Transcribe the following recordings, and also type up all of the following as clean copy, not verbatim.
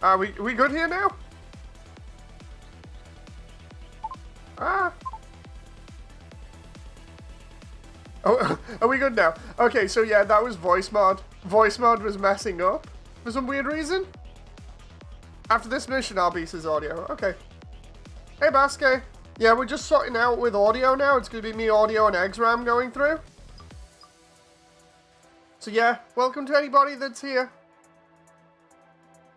Are we good here now? Ah. Oh, are we good now? Okay, so yeah, that was voice mod. Voice mod was messing up for some weird reason. After this mission, I'll be his audio. Okay. Hey, Basque. Yeah, we're just sorting out with audio now. It's going to be me, audio, and Exram going through. So yeah, welcome to anybody that's here.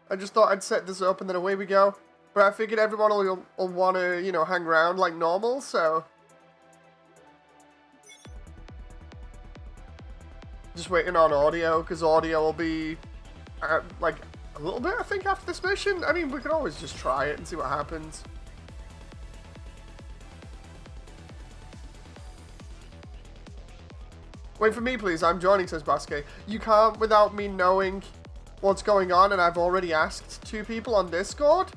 I just thought I'd set this up and then away we go. But I figured everyone will want to, you know, hang around like normal, so... Just waiting on audio, because audio will be, like, a little bit, I think, after this mission. I mean, we could always just try it and see what happens. Wait for me, please. I'm joining, says Basque. You can't without me knowing what's going on, and I've already asked 2 people on Discord.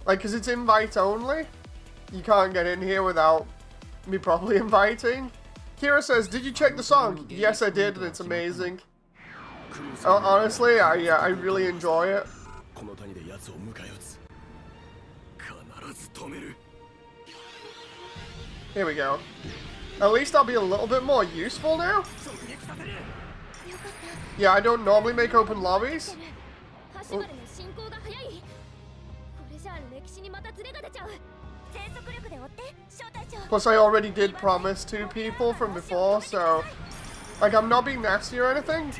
Like, because it's invite only. You can't get in here without me probably inviting. Kira says, did you check the song? Yes, I did, and it's amazing. Honestly, I really enjoy it. Here we go. At least I'll be a little bit more useful now. Yeah, I don't normally make open lobbies. Oh. Plus, I already did promise 2 people from before, so... Like, I'm not being nasty or anything.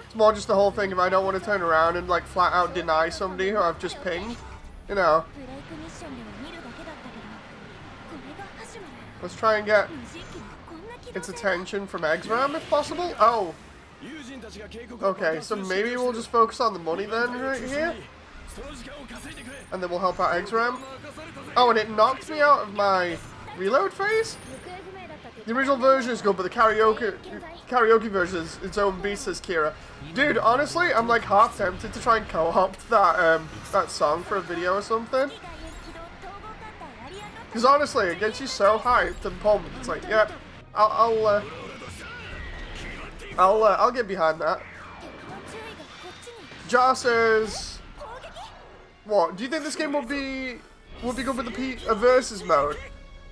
It's more just the whole thing if I don't want to turn around and, like, flat out deny somebody who I've just pinged. You know. Let's try and get its attention from Exram if possible. Oh. Okay, so maybe we'll just focus on the money then right here. And then we'll help out Exram. Oh, and it knocked me out of my reload phase? The original version is good, but the karaoke version is its own beast, says Kira. Dude, honestly, I'm like half tempted to try and co-opt that song for a video or something. Because honestly, it gets you so hyped and pumped. It's like, yep, I'll get behind that. Jar says, what? Do you think this game would be good with a versus mode?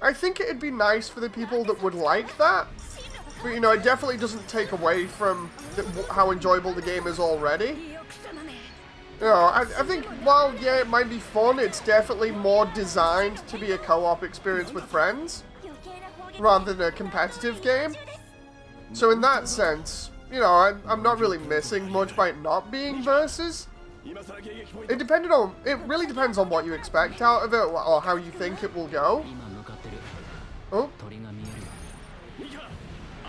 I think it'd be nice for the people that would like that. But you know, it definitely doesn't take away from how enjoyable the game is already. You know, I think while, yeah, it might be fun, it's definitely more designed to be a co-op experience with friends, rather than a competitive game. So in that sense, you know, I'm not really missing much by it not being versus. It really depends on what you expect out of it, or how you think it will go. Oh.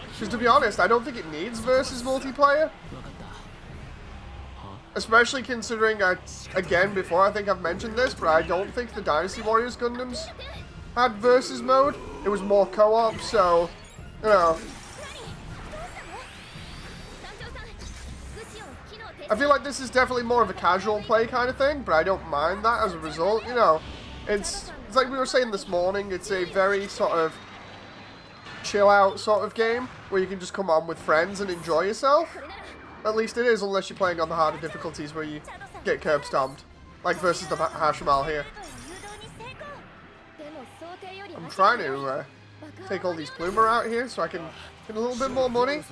Because to be honest, I don't think it needs versus multiplayer. Especially considering, again, before I think I've mentioned this, but I don't think the Dynasty Warriors Gundams had versus mode. It was more co-op, so, you know. I feel like this is definitely more of a casual play kind of thing, but I don't mind that as a result, you know. It's like we were saying this morning, it's a very sort of chill out sort of game, where you can just come on with friends and enjoy yourself. At least it is, unless you're playing on the harder difficulties where you get curb stomped. Like versus the Hashimal here. I'm trying to take all these Plumer out here so I can get a little bit more money.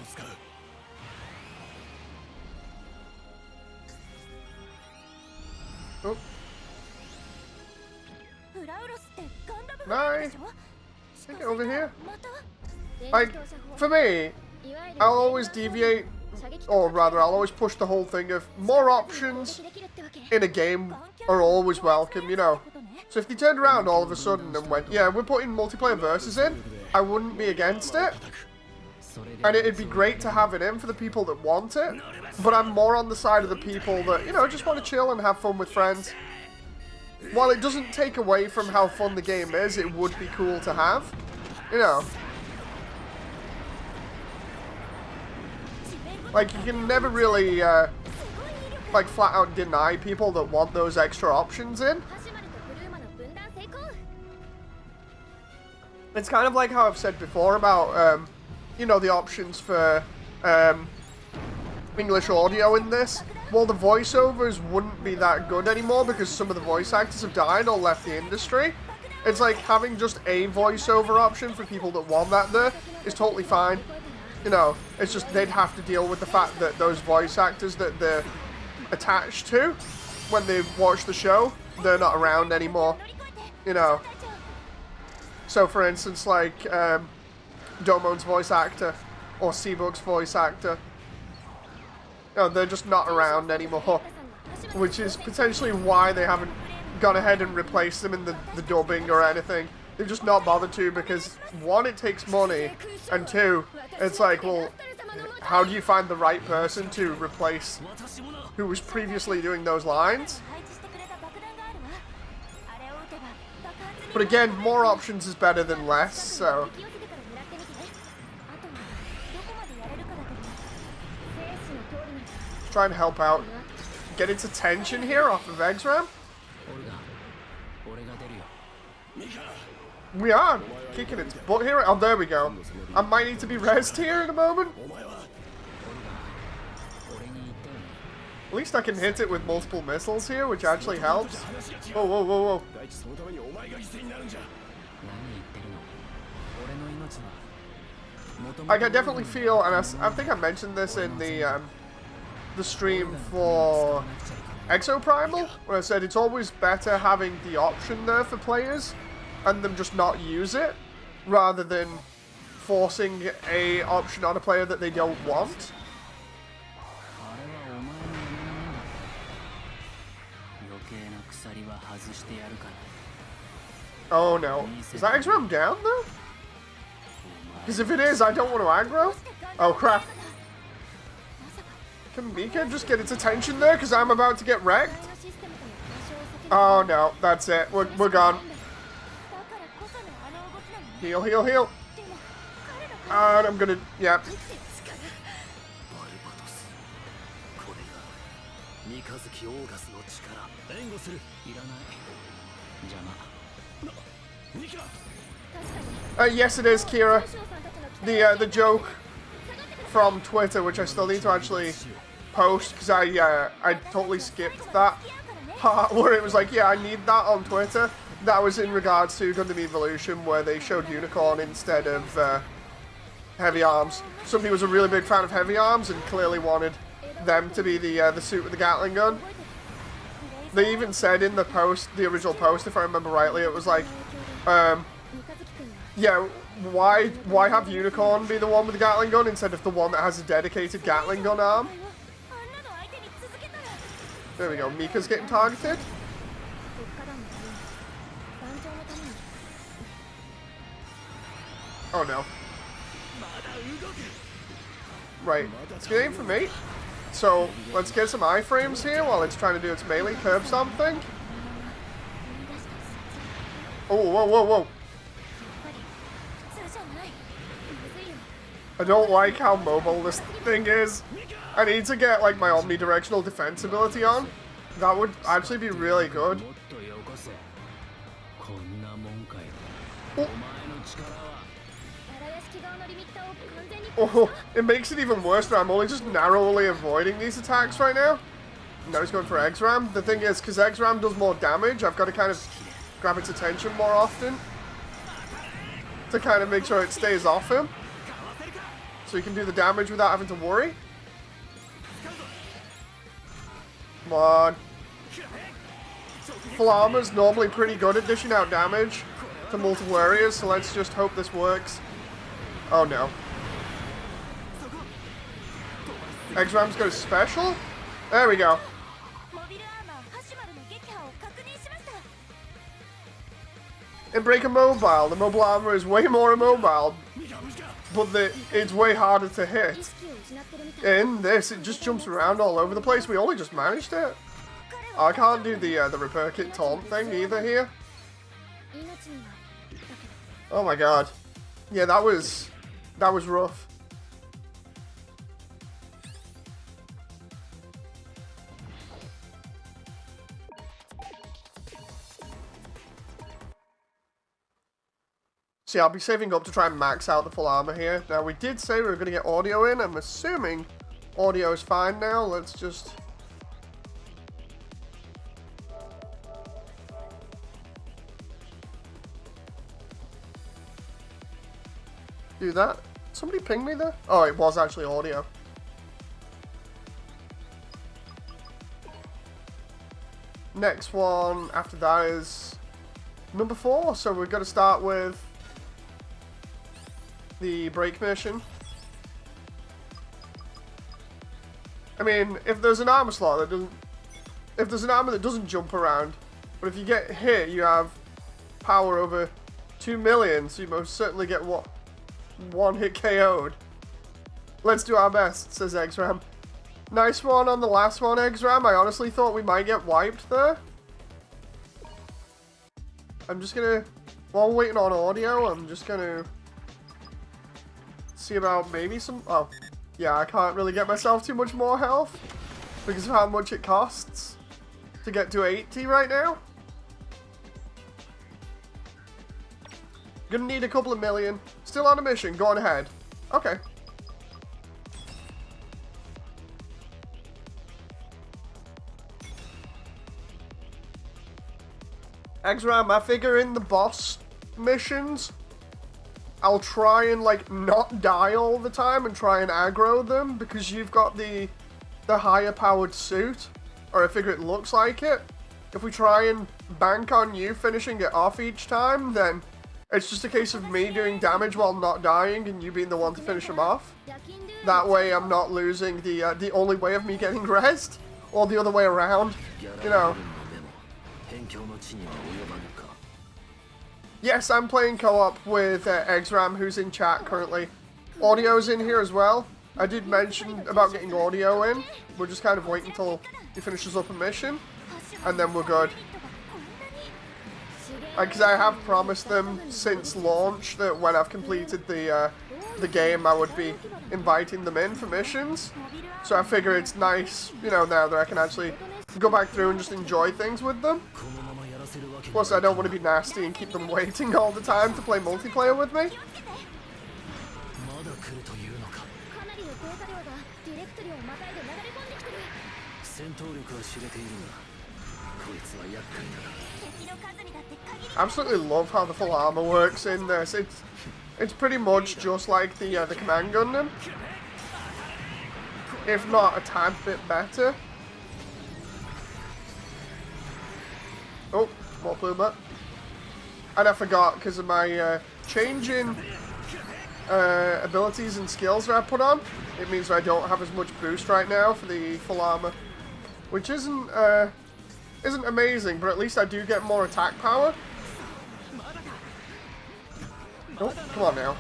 Oh. Nice. Get over here. Like, for me, I'll always deviate, or rather, I'll always push the whole thing of more options in a game are always welcome, you know. So if they turned around all of a sudden and went, yeah, we're putting multiplayer versus in, I wouldn't be against it. And it'd be great to have it in for the people that want it. But I'm more on the side of the people that, you know, just want to chill and have fun with friends. While it doesn't take away from how fun the game is, it would be cool to have. You know. Like, you can never really, like, flat out deny people that want those extra options in. It's kind of like how I've said before about, you know, the options for English audio in this. Well, the voiceovers wouldn't be that good anymore because some of the voice actors have died or left the industry. It's like having just a voiceover option for people that want that there is totally fine. You know, it's just they'd have to deal with the fact that those voice actors that they're attached to when they watch the show, they're not around anymore. You know. So, for instance, like Domon's voice actor or Seabook's voice actor, you know, they're just not around anymore, which is potentially why they haven't gone ahead and replaced them in the dubbing or anything. They've just not bothered to because, one, it takes money, and two, it's like, well, how do you find the right person to replace who was previously doing those lines? But again, more options is better than less, so... Try and help out. Get its attention here off of Exram. We are kicking its butt here. Oh, there we go. I might need to be rezzed here in a moment. At least I can hit it with multiple missiles here, which actually helps. Whoa, whoa, whoa, whoa. I can definitely feel, and I think I mentioned this in the stream for Exoprimal, when I said it's always better having the option there for players and them just not use it, rather than forcing a option on a player that they don't want. Oh no. Is that Exram down though? Because if it is, I don't want to aggro. Oh crap. Can Mika just get its attention there? Because I'm about to get wrecked. Oh no, that's it. We're gone. Heal, heal, heal. And I'm gonna, yeah. Yes, it is, Kira. The joke from Twitter, which I still need to actually post, because I totally skipped that part where it was like, yeah, I need that on Twitter. That was in regards to Gundam Evolution, where they showed Unicorn instead of Heavy Arms. Somebody was a really big fan of Heavy Arms and clearly wanted them to be the suit with the Gatling gun. They even said in the post, the original post, if I remember rightly, it was like, yeah, why have Unicorn be the one with the Gatling gun instead of the one that has a dedicated Gatling gun arm? There we go, Mika's getting targeted. Oh no. Right, it's good aim for me. So, let's get some iframes here while it's trying to do its melee curb stomp thing. Oh, whoa, whoa, whoa. I don't like how mobile this thing is. I need to get, like, my omnidirectional defense ability on. That would actually be really good. Oh. Oh, it makes it even worse that I'm only just narrowly avoiding these attacks right now. Now he's going for Exram. The thing is, because Exram does more damage, I've got to kind of grab its attention more often to kind of make sure it stays off him, so he can do the damage without having to worry. Come on. Full armor's normally pretty good at dishing out damage to multiple areas, so let's just hope this works. Oh no. Exram's got a special? There we go. In Breaker Mobile, the mobile armor is way more immobile, but it's way harder to hit. In this, it just jumps around all over the place. We only just managed it. I can't do the repair kit taunt thing either here. Oh my god. Yeah, that was rough. So yeah, I'll be saving up to try and max out the full armor here. Now, we did say we were going to get audio in. I'm assuming audio is fine now. Let's just... do that. Somebody ping me there? Oh, it was actually audio. Next one after that is number 4. So we're going to start with the break mission. I mean, if there's an armor slot that doesn't... if there's an armor that doesn't jump around, but if you get hit, you have power over 2 million, so you most certainly get what? One hit KO'd. Let's do our best, says Exram. Nice one on the last one, Exram. I honestly thought we might get wiped there. I'm just gonna... while we're waiting on audio, I'm just gonna... see about maybe some... oh, yeah, I can't really get myself too much more health because of how much it costs to get to 80 right now. Gonna need a couple of million. Still on a mission, go on ahead. Okay. Exram, I figure in the boss missions, I'll try and like not die all the time and try and aggro them because you've got the higher powered suit, or I figure it looks like it. If we try and bank on you finishing it off each time, then it's just a case of me doing damage while not dying and you being the one to finish them off. That way I'm not losing the only way of me getting rezzed, or the other way around, you know. Yes, I'm playing co-op with Exram, who's in chat currently. Audio's in here as well. I did mention about getting audio in. We're just kind of waiting until he finishes up a mission, and then we're good. Because I have promised them since launch that when I've completed the game, I would be inviting them in for missions. So I figure it's nice, you know, now that I can actually go back through and just enjoy things with them. Plus, I don't want to be nasty and keep them waiting all the time to play multiplayer with me. Absolutely love how the full armor works in this. It's pretty much just like the Command Gundam, if not a tad bit better. Oh, more Pluma. And I forgot because of my change in abilities and skills that I put on. It means I don't have as much boost right now for the full armor, which isn't amazing, but at least I do get more attack power. Oh, come on now.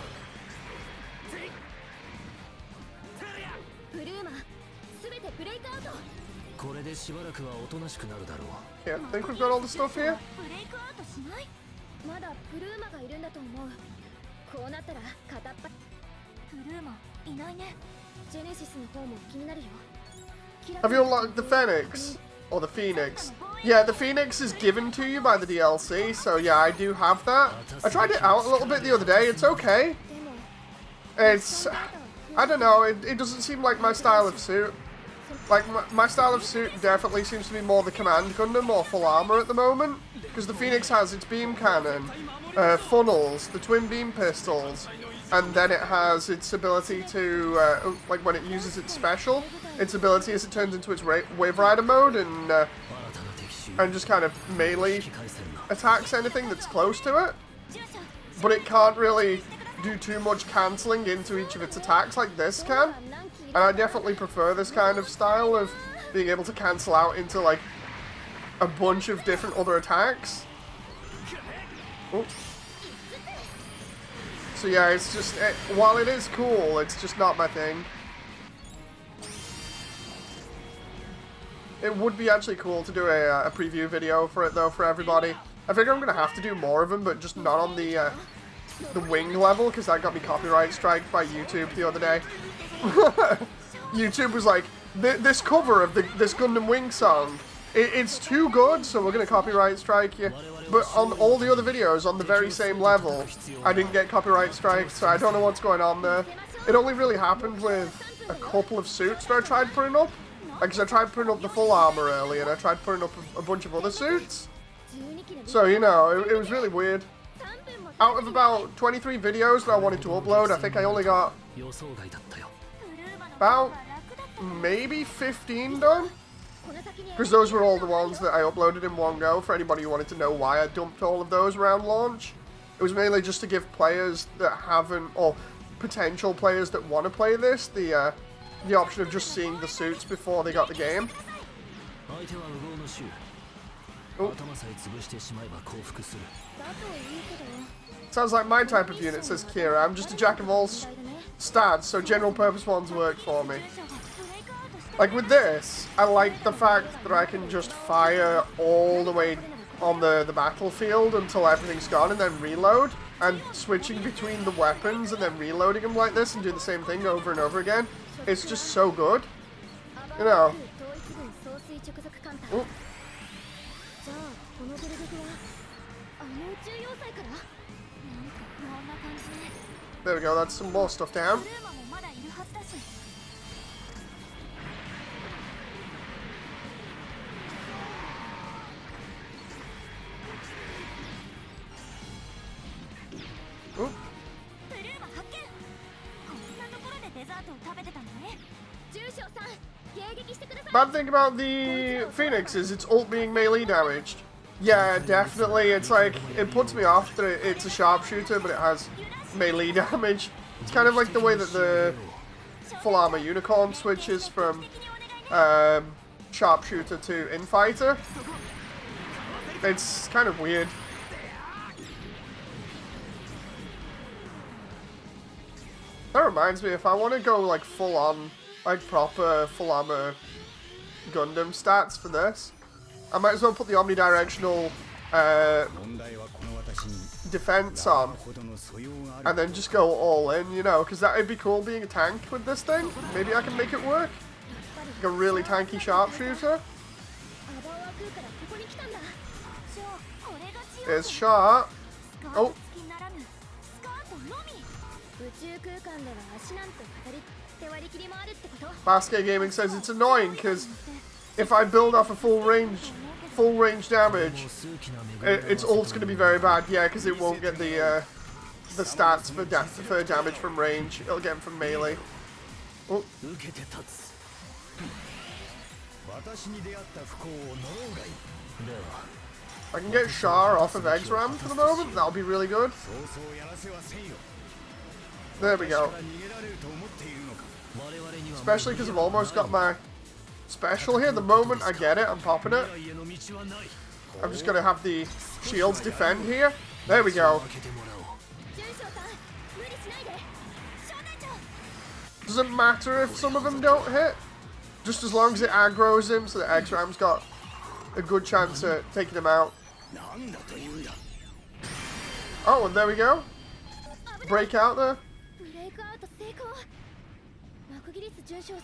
Yeah, I think we've got all the stuff here. Have you unlocked the Phoenix? Or the Phoenix? Yeah, the Phoenix is given to you by the DLC, so yeah, I do have that. I tried it out a little bit the other day, it's okay. It's... I don't know, it doesn't seem like my style of suit. Like, my style of suit definitely seems to be more the Command Gundam or full armor at the moment. Because the Phoenix has its beam cannon, funnels, the twin beam pistols, and then it has its ability to, like when it uses its special, its ability as it turns into its Wave Rider mode and just kind of melee attacks anything that's close to it. But it can't really do too much cancelling into each of its attacks like this can. And I definitely prefer this kind of style of being able to cancel out into like a bunch of different other attacks. Oh. So yeah, it's just, while it is cool, it's just not my thing. It would be actually cool to do a preview video for it though, for everybody. I figure I'm going to have to do more of them, but just not on the wing level, because that got me copyright striked by YouTube the other day. YouTube was like, this cover of this Gundam Wing song It's too good, so we're going to copyright strike you. But on all the other videos on the very same level, I didn't get copyright strike, so I don't know what's going on there. It only really happened with a couple of suits that I tried putting up. Because I tried putting up the full armor earlier, and I tried putting up a bunch of other suits. So, you know, it was really weird. Out of about 23 videos that I wanted to upload, I think I only got about maybe 15 done. Because those were all the ones that I uploaded in one go, for anybody who wanted to know why I dumped all of those around launch. It was mainly just to give players that haven't, or potential players that want to play this, the option of just seeing the suits before they got the game. Oh. Sounds like my type of unit, says Kira. I'm just a jack of all stats, so general purpose ones work for me. Like with this, I like the fact that I can just fire all the way on the battlefield until everything's gone and then reload. And switching between the weapons and then reloading them like this and do the same thing over and over again. It's just so good. You know. Ooh. There we go, that's some more stuff down. Ooh. Bad thing about the Phoenix is its ult being melee damaged. Yeah, definitely. It's like, it puts me off that it's a sharpshooter, but it has melee damage. It's kind of like the way that the full armor unicorn switches from sharpshooter to infighter. It's kind of weird. That reminds me, if I want to go like full on, like proper full armor Gundam stats for this, I might as well put the omnidirectional defense on and then just go all in, you know, because that would be cool being a tank with this thing. Maybe I can make it work. Like a really tanky sharpshooter. There's Sharp. Oh. Basket Gaming says it's annoying because if I build off a full range damage, its ult's going to be very bad. Yeah, because it won't get the stats for damage from range. It'll get them from melee. Oh. I can get Char off of Exram for the moment. That'll be really good. There we go. Especially because I've almost got my special here. The moment I get it, I'm popping it. I'm just going to have the shields defend here. There we go. Doesn't matter if some of them don't hit. Just as long as it aggroes him so that Exram's got a good chance at taking him out. Oh, and there we go. Break out there. It's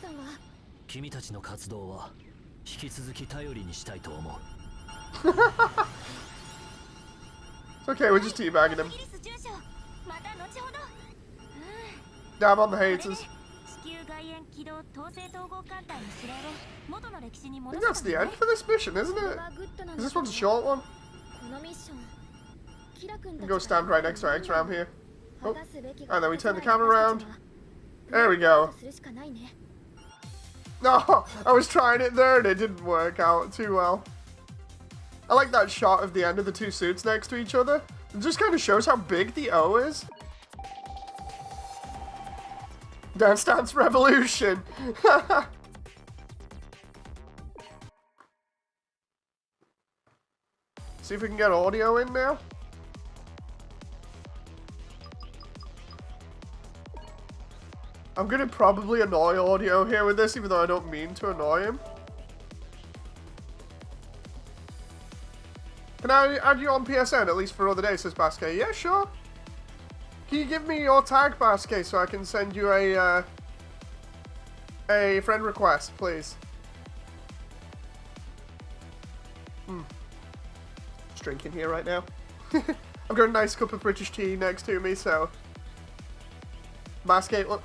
okay, we're just teabagging him. Damn on the haters. I think that's the end for this mission, isn't it? Because this one's a short one. We go stand right next to Exram here. Oh. And then we turn the camera around. There we go. No, I was trying it there and it didn't work out too well. I like that shot of the end of the two suits next to each other. It just kind of shows how big the O is. Dance Dance Revolution. See if we can get audio in now. I'm gonna probably annoy audio here with this, even though I don't mean to annoy him. Can I add you on PSN, at least for other days, says Basque? Yeah, sure. Can you give me your tag, Basque, so I can send you a friend request, please? Just drinking here right now. I've got a nice cup of British tea next to me, so... Basket_gaming.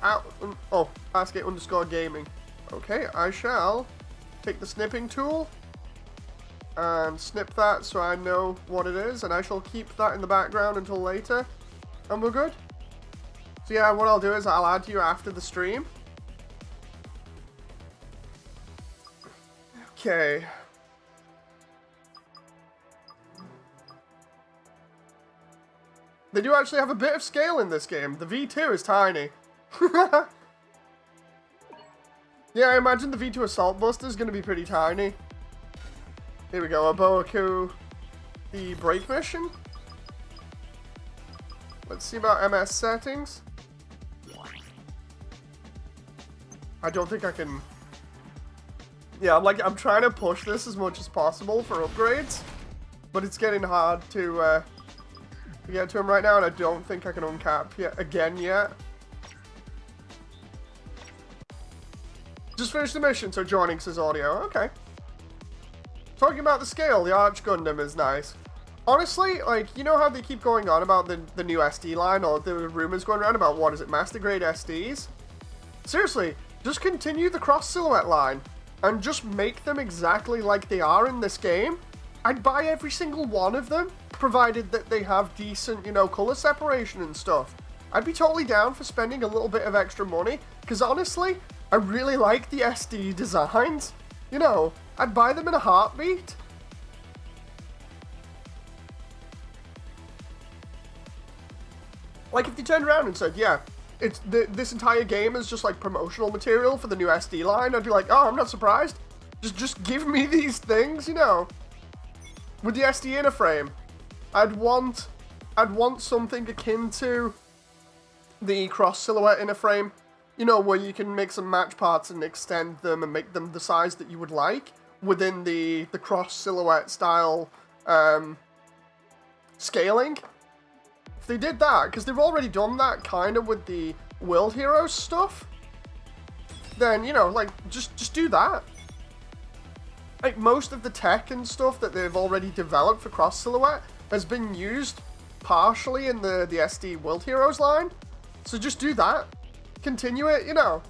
Okay, I shall take the snipping tool and snip that so I know what it is, and I shall keep that in the background until later, and we're good. So yeah, what I'll do is I'll add you after the stream. Okay. They do actually have a bit of scale in this game. The V2 is tiny. Yeah, I imagine the V2 Assault Buster is going to be pretty tiny. Here we go, Aboaku, the break mission. Let's see about MS settings. I don't think I can... Yeah, I'm trying to push this as much as possible for upgrades, but it's getting hard to get to him right now, and I don't think I can uncap again yet. Just finished the mission, so joining says audio. Okay. Talking about the scale, the Arch Gundam is nice. Honestly, like, you know how they keep going on about the new SD line, or the rumors going around about, what is it, Master Grade SDs? Seriously, just continue the cross silhouette line, and just make them exactly like they are in this game. I'd buy every single one of them, provided that they have decent, you know, color separation and stuff. I'd be totally down for spending a little bit of extra money, because honestly, I really like the SD designs. You know, I'd buy them in a heartbeat. Like, if they turned around and said, yeah, it's this entire game is just like promotional material for the new SD line, I'd be like, oh, I'm not surprised. Just give me these things, you know. With the SD inner frame, I'd want something akin to the cross silhouette inner frame. You know, where you can make some match parts and extend them and make them the size that you would like within the cross silhouette style scaling. If they did that, because they've already done that kind of with the World Heroes stuff, then, you know, like, just do that. Like, most of the tech and stuff that they've already developed for cross silhouette has been used partially in the SD World Heroes line, so just do that. Continue it, you know.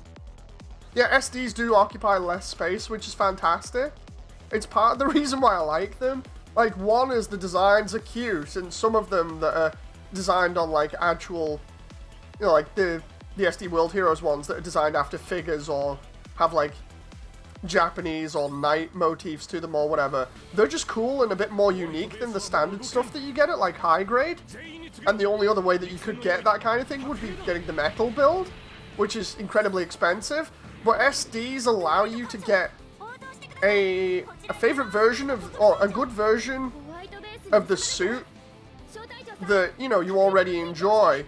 Yeah, SDs do occupy less space, which is fantastic. It's part of the reason why I like them. Like, one is the designs are cute, and some of them that are designed on, like, actual, you know, like the SD World Heroes ones that are designed after figures or have, like, Japanese or night motifs to them or whatever. They're just cool and a bit more unique than the standard stuff that you get at, like, high grade. And the only other way that you could get that kind of thing would be getting the metal build, which is incredibly expensive, but SDs allow you to get a favorite version of, or a good version of the suit that, you know, you already enjoy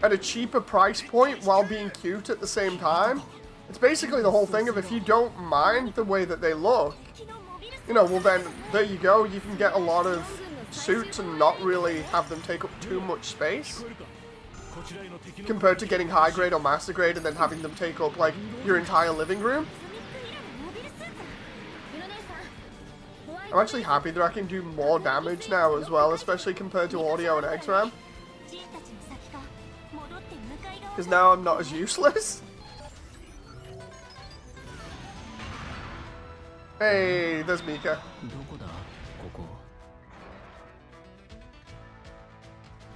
at a cheaper price point while being cute at the same time. It's basically the whole thing of, if you don't mind the way that they look, you know, well then, there you go, you can get a lot of suits and not really have them take up too much space, compared to getting high grade or master grade and then having them take up, like, your entire living room. I'm actually happy that I can do more damage now as well, especially compared to audio and X-Ram, because now I'm not as useless. Hey, there's Mika.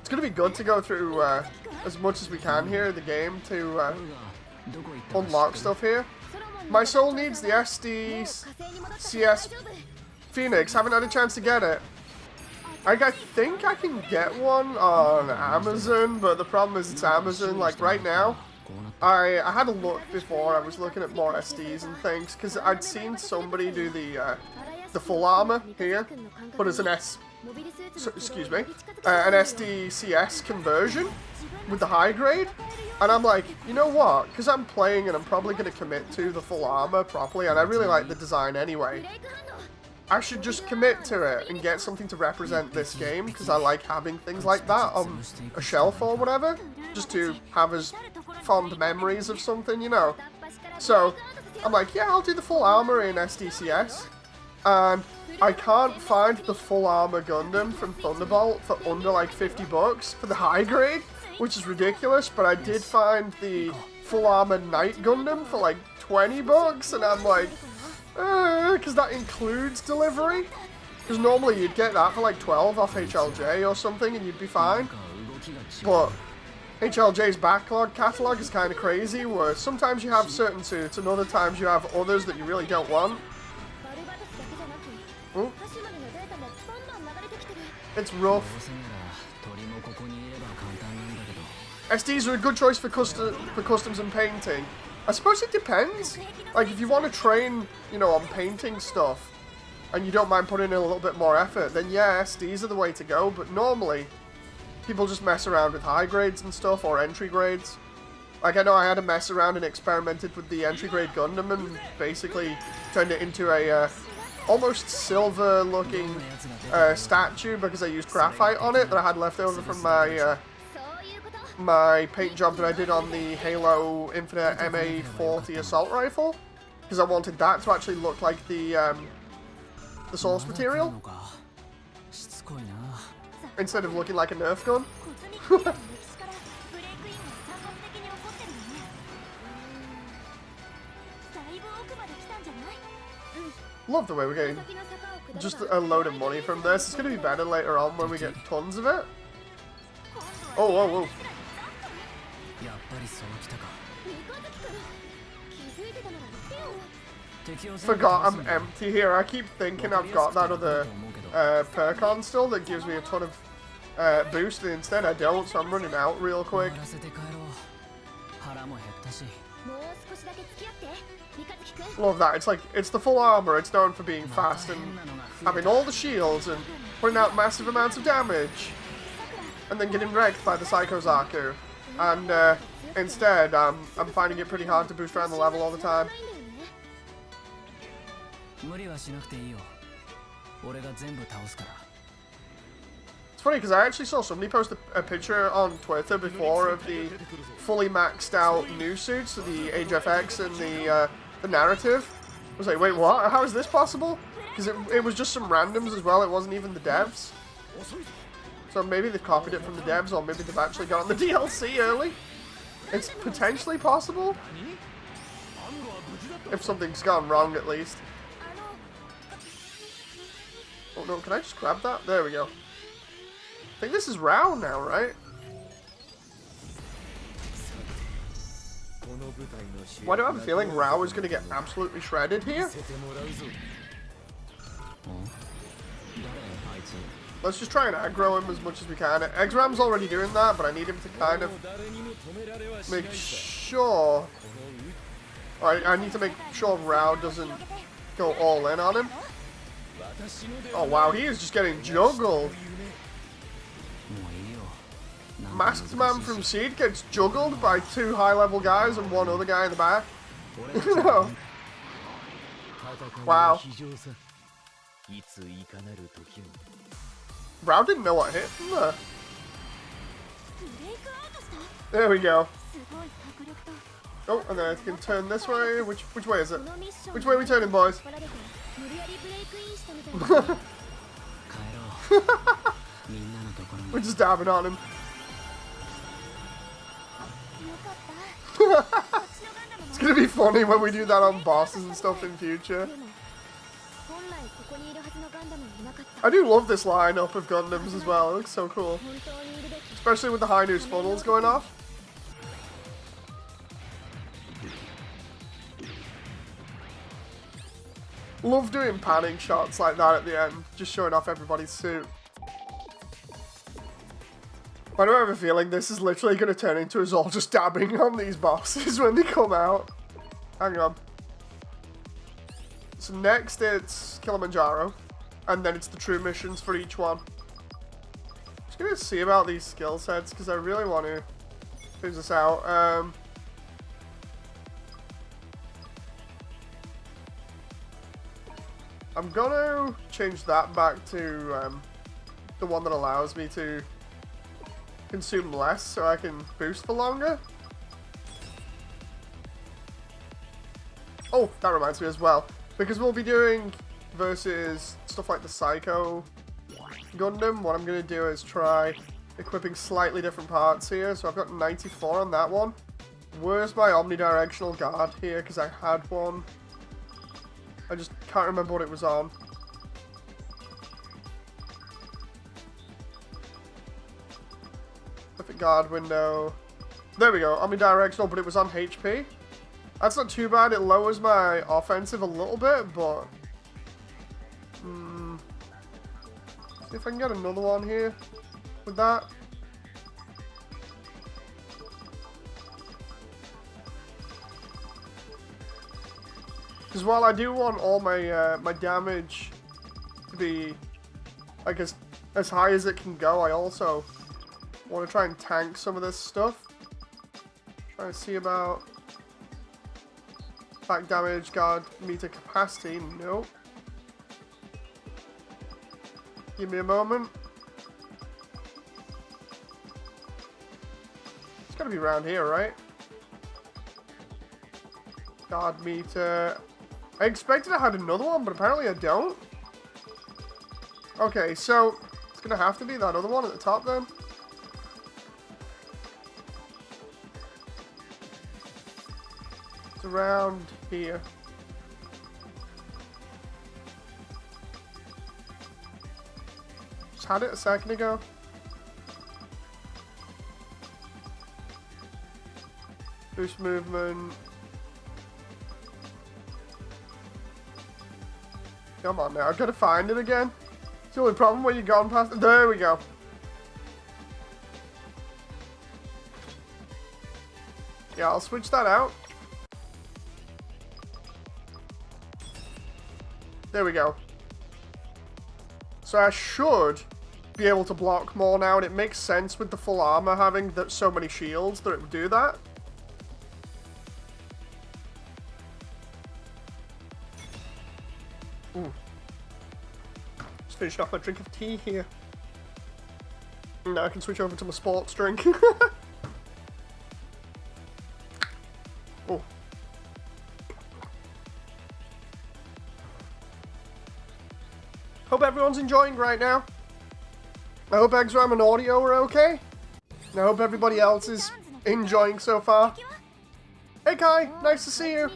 It's gonna be good to go through as much as we can here in the game to unlock stuff here. My soul needs the SD CS Phoenix. Haven't had a chance to get it. I think I can get one on Amazon, but the problem is it's Amazon. Like, right now, I had a look before. I was looking at more SDs and things, because I'd seen somebody do the full armor here, but as an an SDCS conversion with the high grade, and I'm like, you know what, because I'm playing and I'm probably going to commit to the full armor properly, and I really like the design anyway, I should just commit to it and get something to represent this game, because I like having things like that on a shelf or whatever, just to have as fond memories of something, you know. So I'm like, yeah, I'll do the full armor in SDCS. And I can't find the full armor Gundam from Thunderbolt for under like $50 for the high grade, which is ridiculous, but I did find the full armor Knight Gundam for like $20, and I'm like, because that includes delivery. Because normally you'd get that for like 12 off HLJ or something and you'd be fine. But HLJ's backlog catalog is kind of crazy, where sometimes you have certain suits and other times you have others that you really don't want. Ooh. It's rough. SDs are a good choice for customs and painting. I suppose it depends. Like, if you want to train, you know, on painting stuff, and you don't mind putting in a little bit more effort, then yeah, SDs are the way to go. But normally, people just mess around with high grades and stuff, or entry grades. Like, I know I had to mess around and experimented with the entry grade Gundam, and basically turned it into a almost silver-looking statue because I used graphite on it that I had left over from my my paint job that I did on the Halo Infinite MA40 assault rifle, because I wanted that to actually look like the source material instead of looking like a Nerf gun. Love the way we're getting just a load of money from this. It's going to be better later on when we get tons of it. Oh, whoa, whoa. Forgot I'm empty here. I keep thinking I've got that other perk on still that gives me a ton of boost, and instead I don't, so I'm running out real quick. Love that. It's like, it's the full armor. It's known for being fast and having all the shields and putting out massive amounts of damage, and then getting wrecked by the Psycho Zaku. And instead, I'm finding it pretty hard to boost around the level all the time. It's funny because I actually saw somebody post a picture on Twitter before of the fully maxed out new suits, so the HFX and the narrative. I was like, wait, what? How is this possible? Because it was just some randoms as well. It wasn't even the devs. So maybe they've copied it from the devs, or maybe they've actually gotten the DLC early. It's potentially possible. If something's gone wrong, at least. Oh no, can I just grab that? There we go. I think this is Rao now, right? Why do I have a feeling Rao is going to get absolutely shredded here? Let's just try and aggro him as much as we can. Exram's already doing that, but I need him to kind of make sure... I need to make sure Rao doesn't go all in on him. Oh wow, he is just getting juggled. Masked Man from Seed gets juggled by 2 high-level guys and 1 other guy in the back. No. Wow. Rao didn't know what hit him there. There we go. Oh, and then I can turn this way. Which way is it? Which way are we turning, boys? We're just dabbing on him. It's gonna be funny when we do that on bosses and stuff in future. I do love this lineup of Gundams as well. It looks so cool, especially with the high noose funnels going off. Love doing panning shots like that at the end, just showing off everybody's suit. Why do I have a feeling this is literally going to turn into us all just dabbing on these bosses when they come out? Hang on. So next it's Kilimanjaro, and then it's the true missions for each one. Just going to see about these skill sets, because I really want to figure this out. I'm going to change that back to the one that allows me to consume less so I can boost for longer. Oh, that reminds me as well, because we'll be doing versus stuff like the Psycho Gundam, what I'm going to do is try equipping slightly different parts here. So I've got 94 on that one. Where's my omnidirectional guard here? Because I had one. I just can't remember what it was on. Perfect guard window. There we go, omnidirectional, but it was on HP. That's not too bad. It lowers my offensive a little bit, but... see if I can get another one here with that. Because while I do want all my my damage to be, I guess, as high as it can go, I also want to try and tank some of this stuff. Trying to see about back damage, guard meter capacity. Nope. Give me a moment. It's gotta be around here, right? Guard meter. I expected I had another one, but apparently I don't. Okay, so it's gonna have to be that other one at the top then. It's around here. Just had it a second ago. Boost movement. Come on now, I've got to find it again. It's the only problem when you've gone past it. There we go. Yeah, I'll switch that out. There we go. So I should be able to block more now, and it makes sense with the full armor having so many shields that it would do that. Ooh. Just finished off my drink of tea here. Now I can switch over to my sports drink. Oh. Hope everyone's enjoying right now. I hope Exram and audio are okay. And I hope everybody else is enjoying so far. Hey Kai, nice to see you.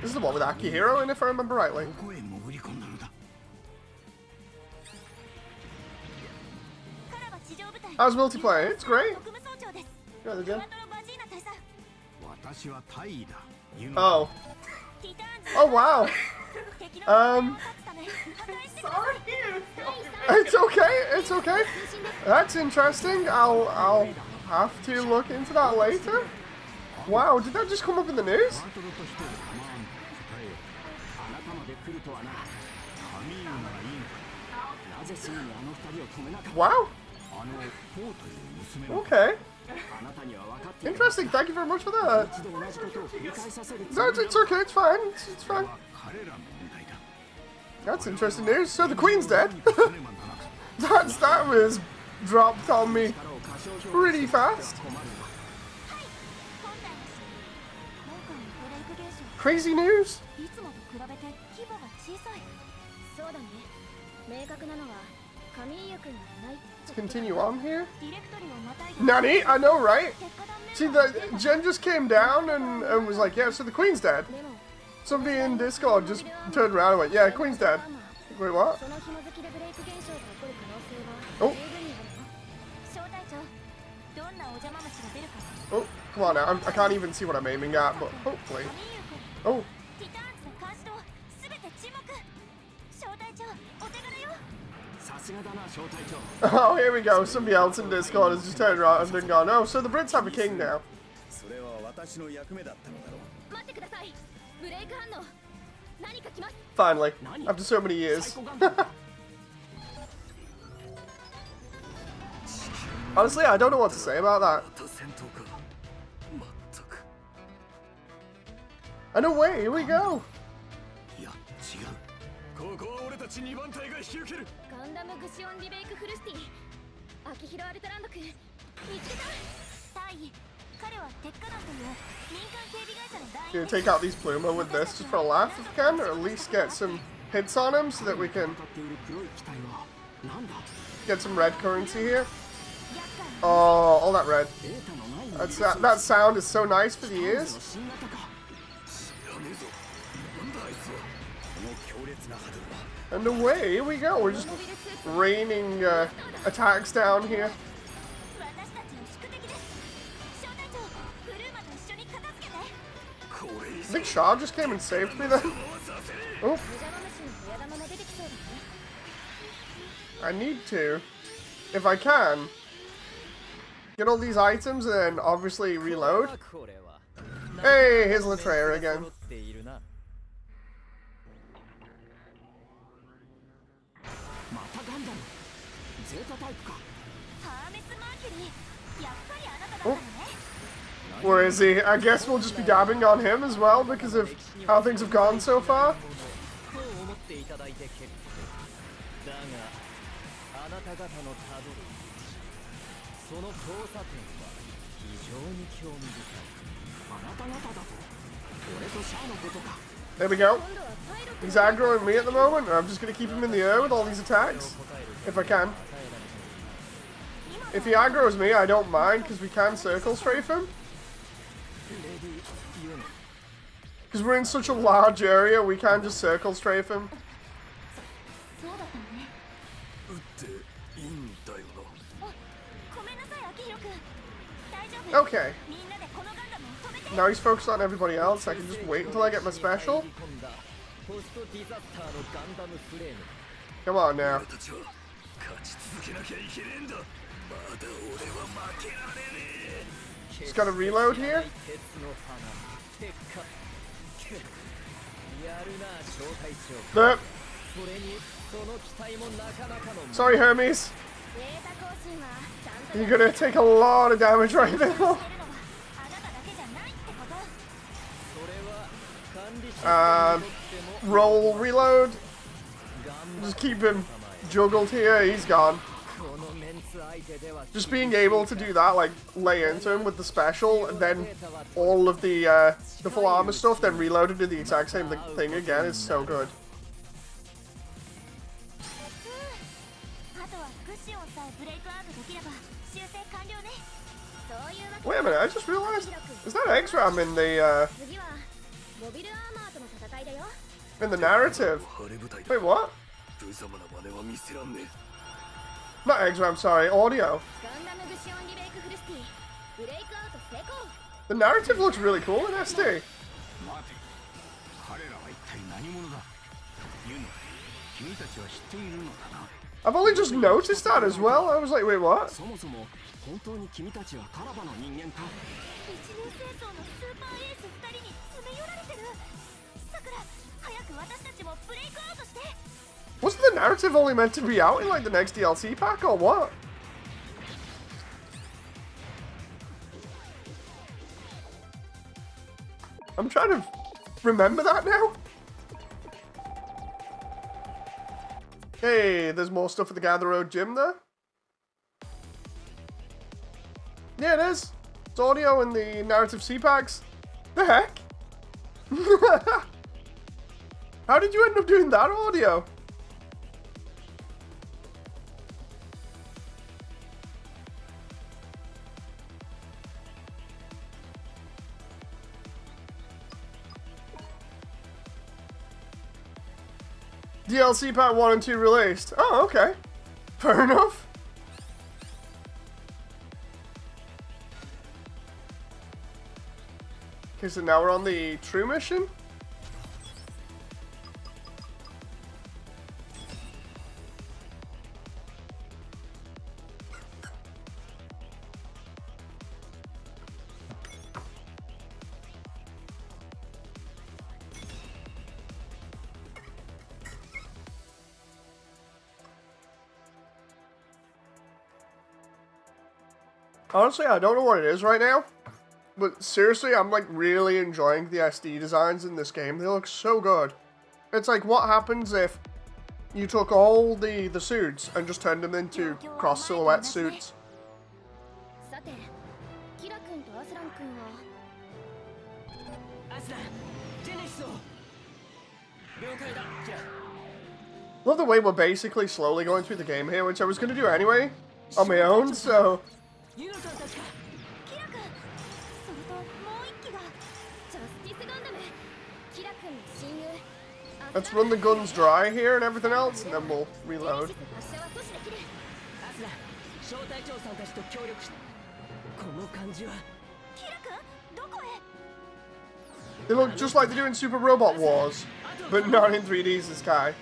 This is the one with Akihiro in, if I remember rightly. How's multiplayer? It's great. Oh. Oh wow. It's okay. It's okay. That's interesting. I'll have to look into that later. Wow, did that just come up in the news? Wow. Okay. Interesting. Thank you very much for that. No, it's okay. It's fine. It's fine. That's interesting news. So the Queen's dead. that was dropped on me pretty fast. Crazy news. Let's continue on here. Nani? I know, right? See, Jen just came down and was like, yeah, so the Queen's dead. Somebody in Discord just turned around and went, yeah, Queen's dead. Wait, what? Oh. Oh, come on now. I can't even see what I'm aiming at, but hopefully. Oh. Oh, here we go. Somebody else in Discord has just turned around and gone, oh, so the Brits have a king now. Finally, after so many years. Honestly, I don't know what to say about that. And away, here we go. Gonna take out these Pluma with this just for a laugh if we can, or at least get some hits on him so that we can get some red currency here. Oh, all that red. That sound is so nice for the ears. And away we go. We're just raining attacks down here. I think Shaw just came and saved me then. Oh. I need to, if I can, get all these items and then obviously reload. Hey, here's Latreya again. Oh. Where is he? I guess we'll just be dabbing on him as well because of how things have gone so far. There we go. He's aggroing me at the moment. I'm just going to keep him in the air with all these attacks, if I can. If he aggroes me, I don't mind because we can circle strafe him. Because we're in such a large area, we can just circle strafe him. Okay. Now he's focused on everybody else. I can just wait until I get my special. Come on now. Just gotta reload here. Nope. Sorry, Hermes. You're gonna take a lot of damage right now. Roll, reload. Just keep him juggled here. He's gone. Just being able to do that, like lay into him with the special, and then all of the full armor stuff, then reload it to the exact same thing again is so good. Wait a minute, I just realized, is that X-Ram in the narrative? Wait, what? Not X-Ram, sorry, audio. The narrative looks really cool in SD. I've only just noticed that as well. I was like, wait, what? Wasn't the narrative only meant to be out in like the next DLC pack or what? I'm trying to remember that now. Hey, there's more stuff at the Gather Road gym there. Yeah, it is. It's audio in the narrative C-packs. The heck? How did you end up doing that audio? DLC Pack 1 and 2 released. Oh, okay. Fair enough. Okay, so now we're on the true mission. Honestly, I don't know what it is right now, but seriously, I'm like really enjoying the SD designs in this game. They look so good. It's like, what happens if you took all the suits and just turned them into cross silhouette suits? Love the way we're basically slowly going through the game here, which I was going to do anyway on my own, so... Let's run the guns dry here and everything else, and then we'll reload. They look just like they do in Super Robot Wars, but not in 3D, Sky.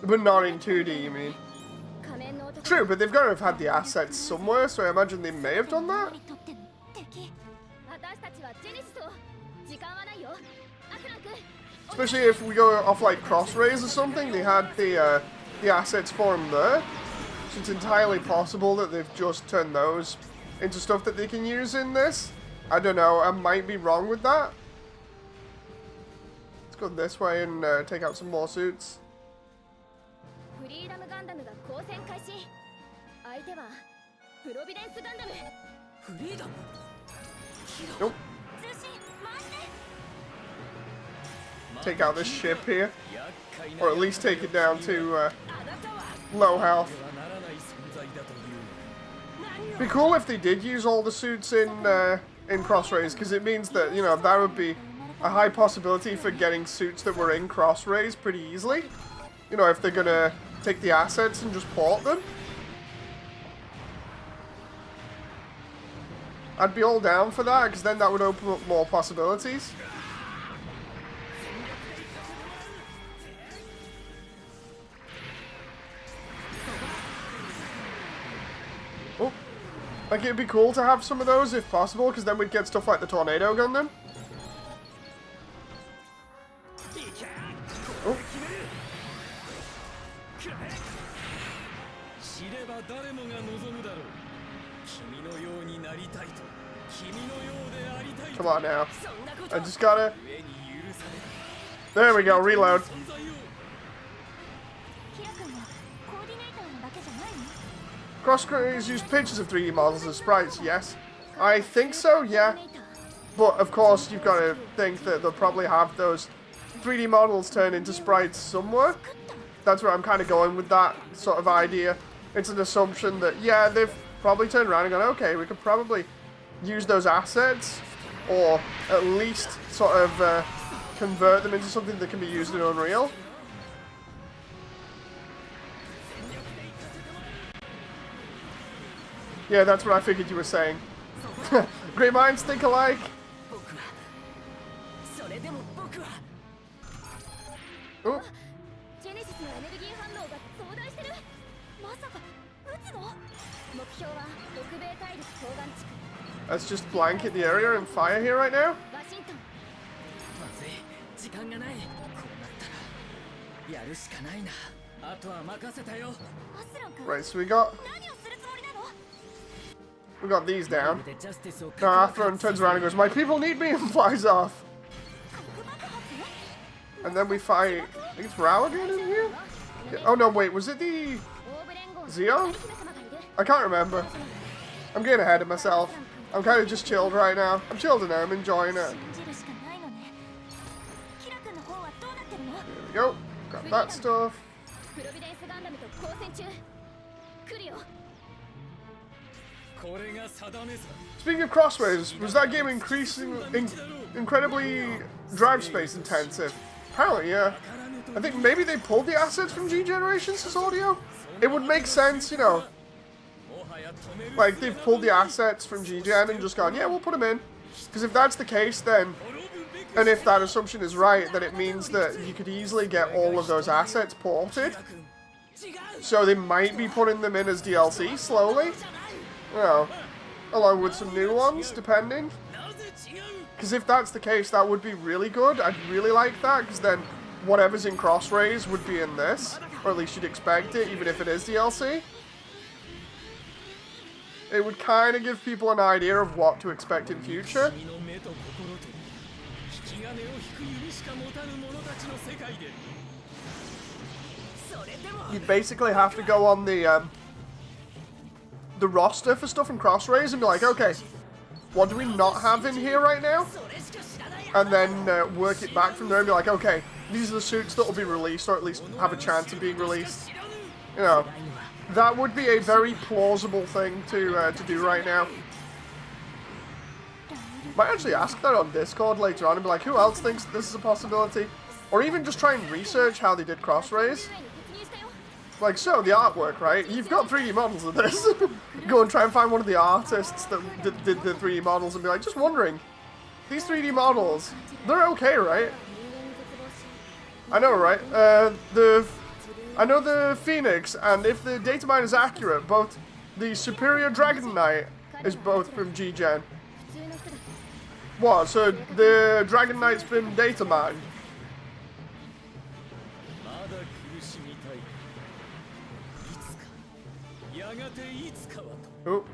But not in 2D, you mean? True, but they've got to have had the assets somewhere, so I imagine they may have done that. Especially if we go off like Crossrays or something, they had the assets for them there. So it's entirely possible that they've just turned those into stuff that they can use in this. I don't know, I might be wrong with that. Let's go this way and take out some more suits. Nope. Take out this ship here, or at least take it down to low health. Be cool if they did use all the suits in Crossrays, because it means that, you know, that would be a high possibility for getting suits that were in Crossrays pretty easily. You know, if they're gonna take the assets and just port them. I'd be all down for that, because then that would open up more possibilities. Oh, like it'd be cool to have some of those if possible, because then we'd get stuff like the Tornado Gundam. Oh. Come on now. I just gotta... There we go, reload. Crossrays use pictures of 3D models as sprites, yes. I think so, yeah. But of course, you've got to think that they'll probably have those 3D models turn into sprites somewhere. That's where I'm kind of going with that sort of idea. It's an assumption that, yeah, they've probably turned around and gone, okay, we could probably use those assets, or at least sort of convert them into something that can be used in Unreal. Yeah, that's what I figured you were saying. Great minds think alike. Oh. Let's just blanket the area and fire here right now. Right, so we got these down. Now Atheron turns around and goes, "My people need me," and flies off. And then we fight, I think it's Rao again in here? Yeah. Oh no, wait, was it the Zeo? I can't remember. I'm getting ahead of myself. I'm kind of just chilled right now. I'm chilled in there, I'm enjoying it. There we go. Got that stuff. Speaking of Crossrays, was that game incredibly drive space intensive? Apparently, yeah. I think maybe they pulled the assets from G-Generations as audio? It would make sense, you know. Like, they've pulled the assets from G-Gen and just gone, yeah, we'll put them in. Because if that's the case, then, and if that assumption is right, then it means that you could easily get all of those assets ported. So they might be putting them in as DLC slowly. You know, along with some new ones, depending. Because if that's the case, that would be really good. I'd really like that, because then whatever's in Crossrays would be in this. Or at least you'd expect it, even if it is DLC. It would kind of give people an idea of what to expect in future. You'd basically have to go on the the roster for stuff in Crossrays and be like, okay, what do we not have in here right now? And then work it back from there and be like, okay, these are the suits that will be released, or at least have a chance of being released. You know, that would be a very plausible thing to do right now. Might actually ask that on Discord later on and be like, who else thinks this is a possibility? Or even just try and research how they did Crossrays. Like, so, the artwork, right? You've got 3D models of this. Go and try and find one of the artists that did the 3D models and be like, just wondering, these 3D models, they're okay, right? I know, right? I know the Phoenix, and if the data mine is accurate, both the Superior Dragon Knight is both from G-Gen. What? So the Dragon Knight's been data mined? Oh.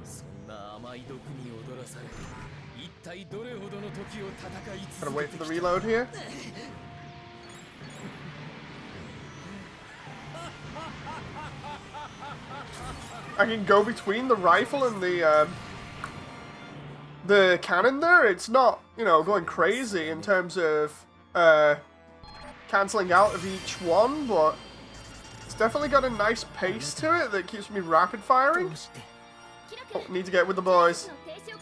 Gotta wait for the reload here. I can go between the rifle and the cannon there. It's not, you know, going crazy in terms of cancelling out of each one, but it's definitely got a nice pace to it that keeps me rapid firing. Oh, need to get with the boys.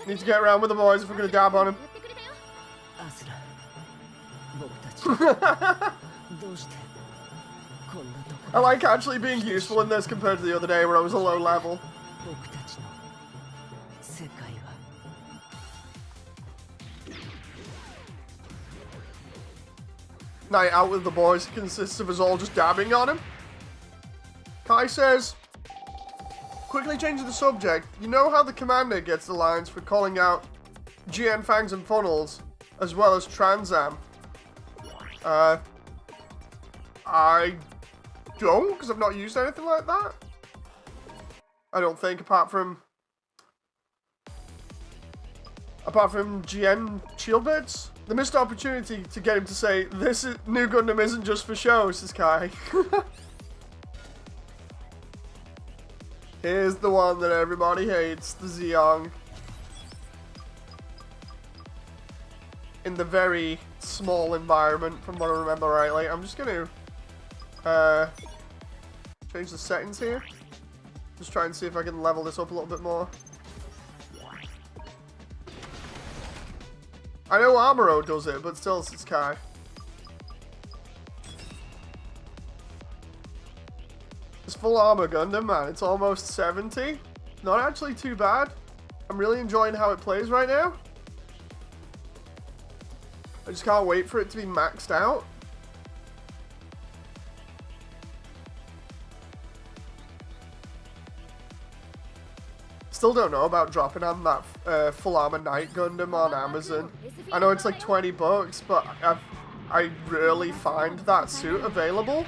Need to get around with the boys if we're gonna dab on him. I like actually being useful in this compared to the other day where I was a low level. Night out with the boys consists of us all just dabbing on him. Kai says, quickly changing the subject, you know how the commander gets the lines for calling out GN fangs and funnels, as well as Transam? I don't, because I've not used anything like that. I don't think, apart from GN shield bits. The missed opportunity to get him to say, this new Gundam isn't just for show, says Kai. Here's the one that everybody hates, the Zeong. In the very small environment, from what I remember rightly. I'm just going to change the settings here. Just try and see if I can level this up a little bit more. I know Amuro does it, but still, it's Kai. It's full armor Gundam, man. It's almost 70. Not actually too bad. I'm really enjoying how it plays right now. I just can't wait for it to be maxed out. Still don't know about dropping on that full armor Knight Gundam on Amazon. I know it's like 20 bucks, but I rarely find that suit available.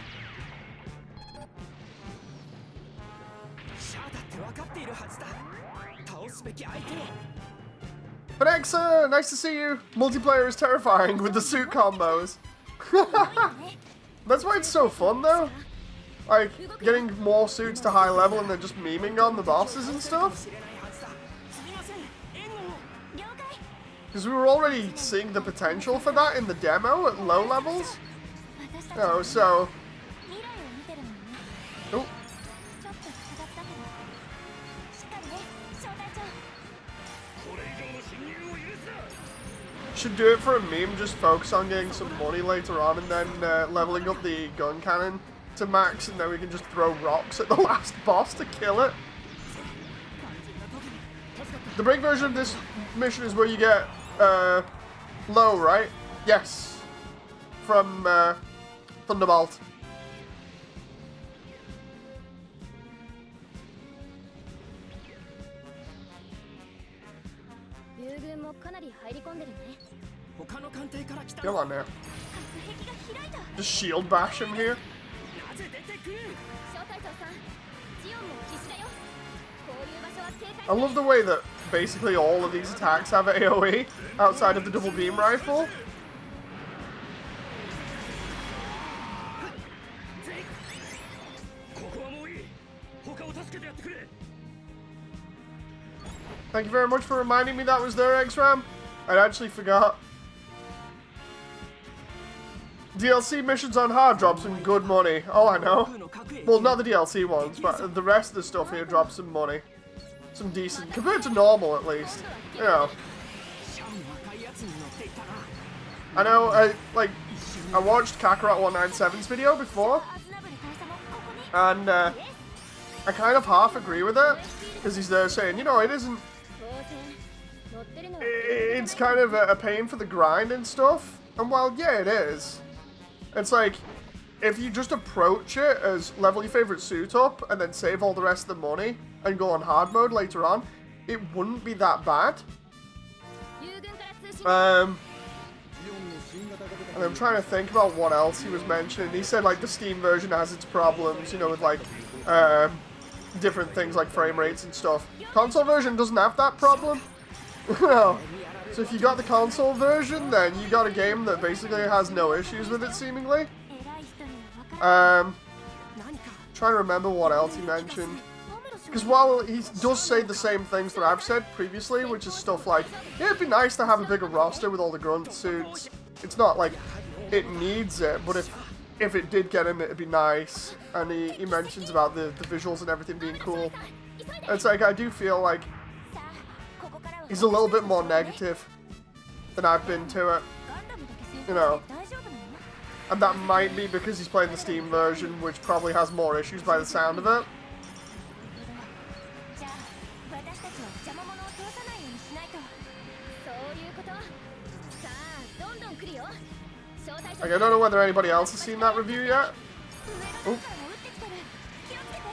But Exa, nice to see you. Multiplayer is terrifying with the suit combos. That's why it's so fun though. Like, getting more suits to high level and then just memeing on the bosses and stuff. Because we were already seeing the potential for that in the demo at low levels. Oh, so... Oh. Should do it for a meme, just focus on getting some money later on and then leveling up the gun cannon to max, and then we can just throw rocks at the last boss to kill it. The break version of this mission is where you get low, right? Yes. From Thunderbolt. Come on now. Just shield bash him here. I love the way that basically all of these attacks have AoE outside of the double beam rifle. Thank you very much for reminding me that was there, X-Ram. I actually forgot. DLC missions on hard drop some good money. Oh, I know. Well, not the DLC ones, but the rest of the stuff here drops some money. Some decent, compared to normal at least. You know. I know, I watched Kakarot197's video before. And, I kind of half agree with it. Because he's there saying, you know, it isn't... It's kind of a pain for the grind and stuff. And while, yeah, it is. It's like, if you just approach it as level your favorite suit up and then save all the rest of the money and go on hard mode later on, it wouldn't be that bad. And I'm trying to think about what else he was mentioning. He said, like, the Steam version has its problems, you know, with, like, different things like frame rates and stuff. Console version doesn't have that problem. No. So if you got the console version, then you got a game that basically has no issues with it, seemingly. Trying to remember what else he mentioned. Because while he does say the same things that I've said previously, which is stuff like, yeah, it'd be nice to have a bigger roster with all the grunt suits. It's not like it needs it, but if it did get him, it'd be nice. And he mentions about the visuals and everything being cool. And it's like, I do feel like he's a little bit more negative than I've been to it, you know. And that might be because he's playing the Steam version, which probably has more issues by the sound of it. Like, I don't know whether anybody else has seen that review yet. Oop.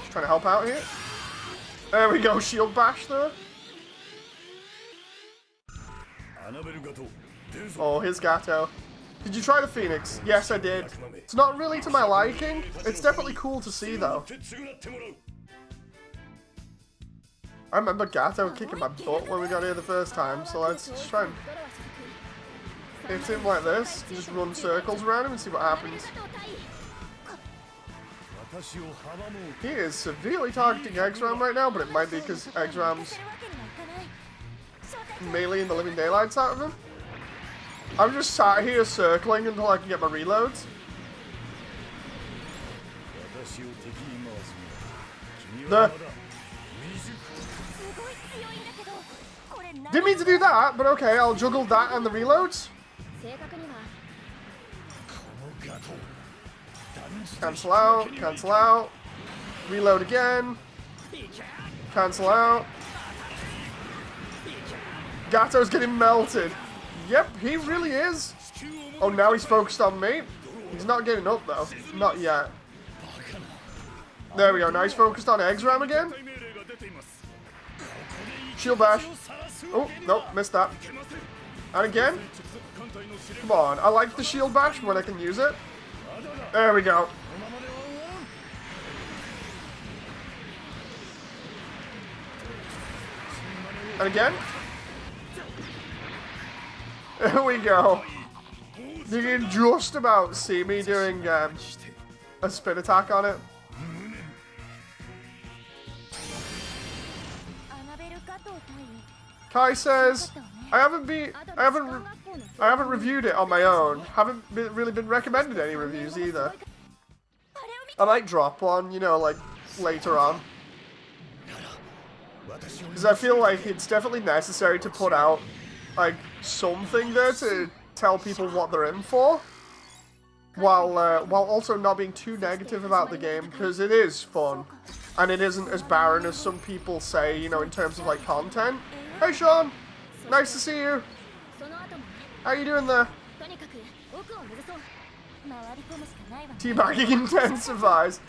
Just trying to help out here. There we go, shield bash there. Oh, here's Gato. Did you try the Phoenix? Yes, I did. It's not really to my liking. It's definitely cool to see, though. I remember Gato kicking my butt when we got here the first time, so let's just try and hit him like this. Just run circles around him and see what happens. He is severely targeting X-Ram right now, but it might be because X-Ram's meleeing the living daylights out of him. I'm just sat here circling until I can get my reloads. Didn't mean to do that, but okay, I'll juggle that and the reloads. Cancel out, cancel out. Reload again. Cancel out. Gato's getting melted. Yep, he really is. Oh, now he's focused on me. He's not getting up, though. Not yet. There we go. Now he's focused on X-Ram again. Shield bash. Oh, nope, missed that. And again. Come on. I like the shield bash when I can use it. There we go. And again. There we go. You can just about see me doing a spin attack on it. Kai says, I haven't reviewed it on my own. Haven't really been recommended any reviews either. I might drop one, you know, like later on. Because I feel like it's definitely necessary to put out like something there to tell people what they're in for, while also not being too negative about the game, because it is fun and it isn't as barren as some people say, you know, in terms of like content. Hey Sean, nice to see you. How you doing there? Teabagging intensifies.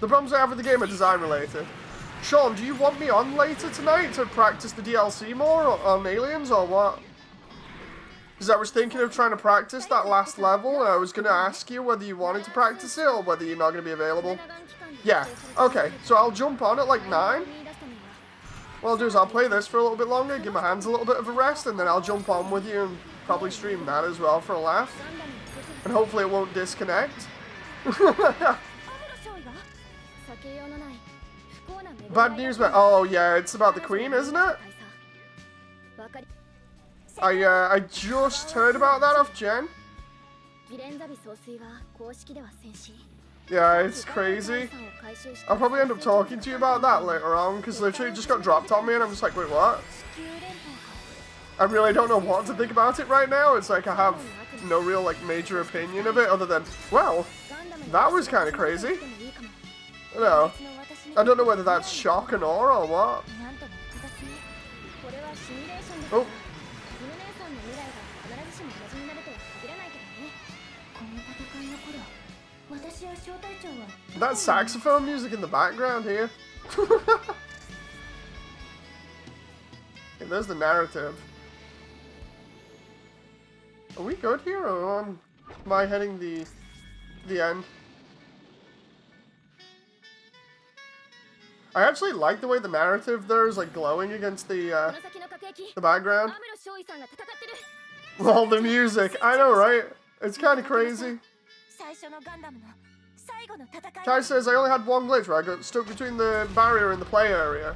The problems I have with the game are design related. Sean, do you want me on later tonight to practice the DLC more on Aliens, or what? Because I was thinking of trying to practice that last level, and I was going to ask you whether you wanted to practice it, or whether you're not going to be available. Yeah, okay, so I'll jump on at like 9. What I'll do is I'll play this for a little bit longer, give my hands a little bit of a rest, and then I'll jump on with you and probably stream that as well for a laugh. And hopefully it won't disconnect. Bad news, but oh yeah, it's about the Queen, isn't it? I just heard about that off Jen. Yeah, it's crazy. I'll probably end up talking to you about that later on, because literally it just got dropped on me and I'm just like, wait, what? I really don't know what to think about it right now. It's like I have no real like major opinion of it other than, well, that was kind of crazy. No, I don't know whether that's shock and awe or what. Oh. That saxophone music in the background here. Okay, there's the narrative. Are we good here, or am I heading the end? I actually like the way the narrative there is like glowing against the background. Well, the music, I know, right? It's kind of crazy. Kai says, I only had one glitch where I got stuck between the barrier and the play area.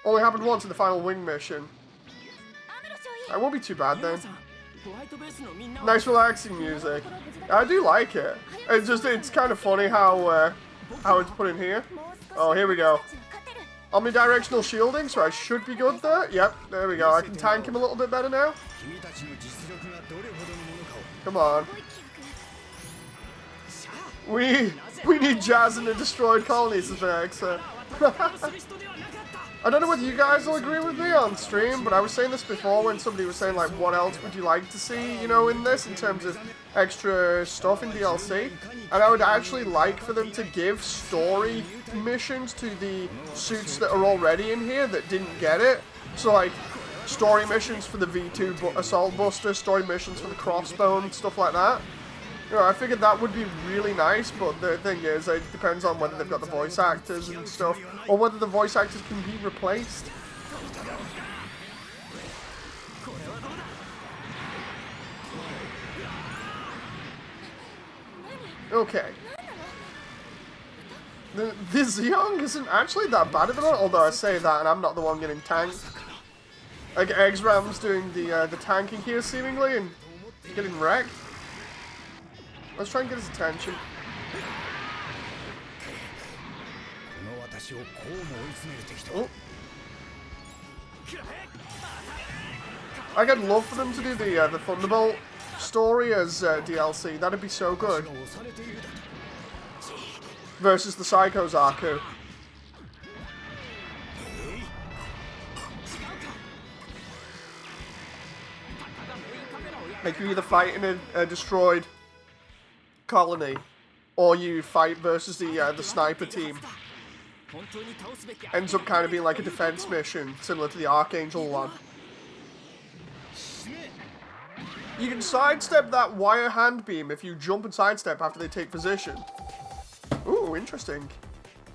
Only happened once in the final wing mission. That won't be too bad then. Nice relaxing music. I do like it. It's kind of funny how it's put in here. Oh, here we go. Omnidirectional shielding, so I should be good there. Yep, there we go. I can tank him a little bit better now. Come on. We need Jazz in the destroyed colonies effects. I don't know whether you guys will agree with me on stream, but I was saying this before when somebody was saying like, what else would you like to see, you know, in this in terms of extra stuff in DLC? And I would actually like for them to give story missions to the suits that are already in here that didn't get it. So like story missions for the V2 Assault Buster, story missions for the Crossbone, stuff like that. You know, I figured that would be really nice, but the thing is, it depends on whether they've got the voice actors and stuff, or whether the voice actors can be replaced. Okay. The Zeong isn't actually that bad at the moment, although I say that and I'm not the one getting tanked. Like, Eggsram's doing the tanking here, seemingly, and getting wrecked. Let's try and get his attention. Oh. I'd love for them to do the Thunderbolt story as DLC. That'd be so good. Versus the Psycho Zaku. Like you either fight in a destroyed colony, or you fight versus the sniper team. Ends up kind of being like a defense mission, similar to the Archangel one. You can sidestep that wire hand beam if you jump and sidestep after they take position. Ooh, interesting.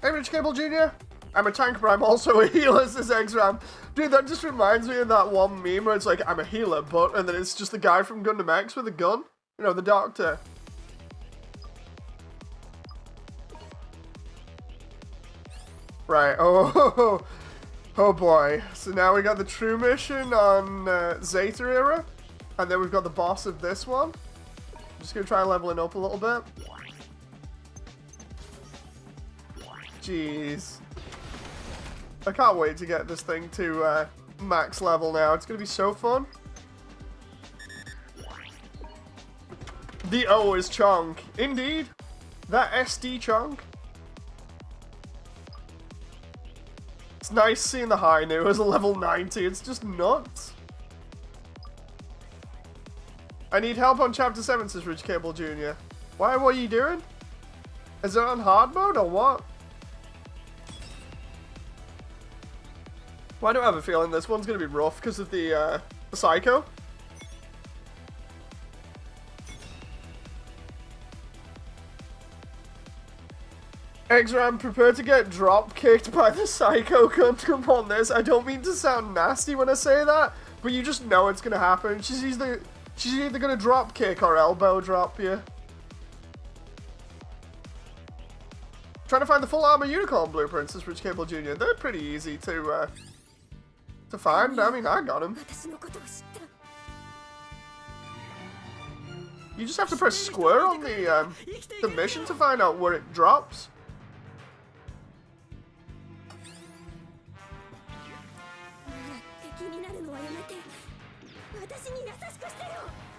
Hey, Rich Cable Jr. I'm a tank, but I'm also a healer, says Eggsram. Dude, that just reminds me of that one meme where it's like, I'm a healer, but, and then it's just the guy from Gundam X with a gun. You know, the doctor. Right, oh boy. So now we got the true mission on Zeta era, and then we've got the boss of this one. I'm just gonna try leveling up a little bit. Jeez. I can't wait to get this thing to max level now. It's gonna be so fun. The O is Chunk. Indeed. That SD Chunk. It's nice seeing the high new as a level 90. It's just nuts. I need help on Chapter 7, says Rich Cable Jr. Why? What are you doing? Is it on hard mode or what? Well, I don't have a feeling this one's going to be rough because of the Psycho. Eggsram, prepare to get drop kicked by the Psycho Gundam on this. I don't mean to sound nasty when I say that, but you just know it's going to happen. She's either going to drop kick or elbow drop you. trying to find the full armor unicorn blueprints is Rich Cable Jr. They're pretty easy to find. I mean, I got them. You just have to press square on the mission to find out where it drops.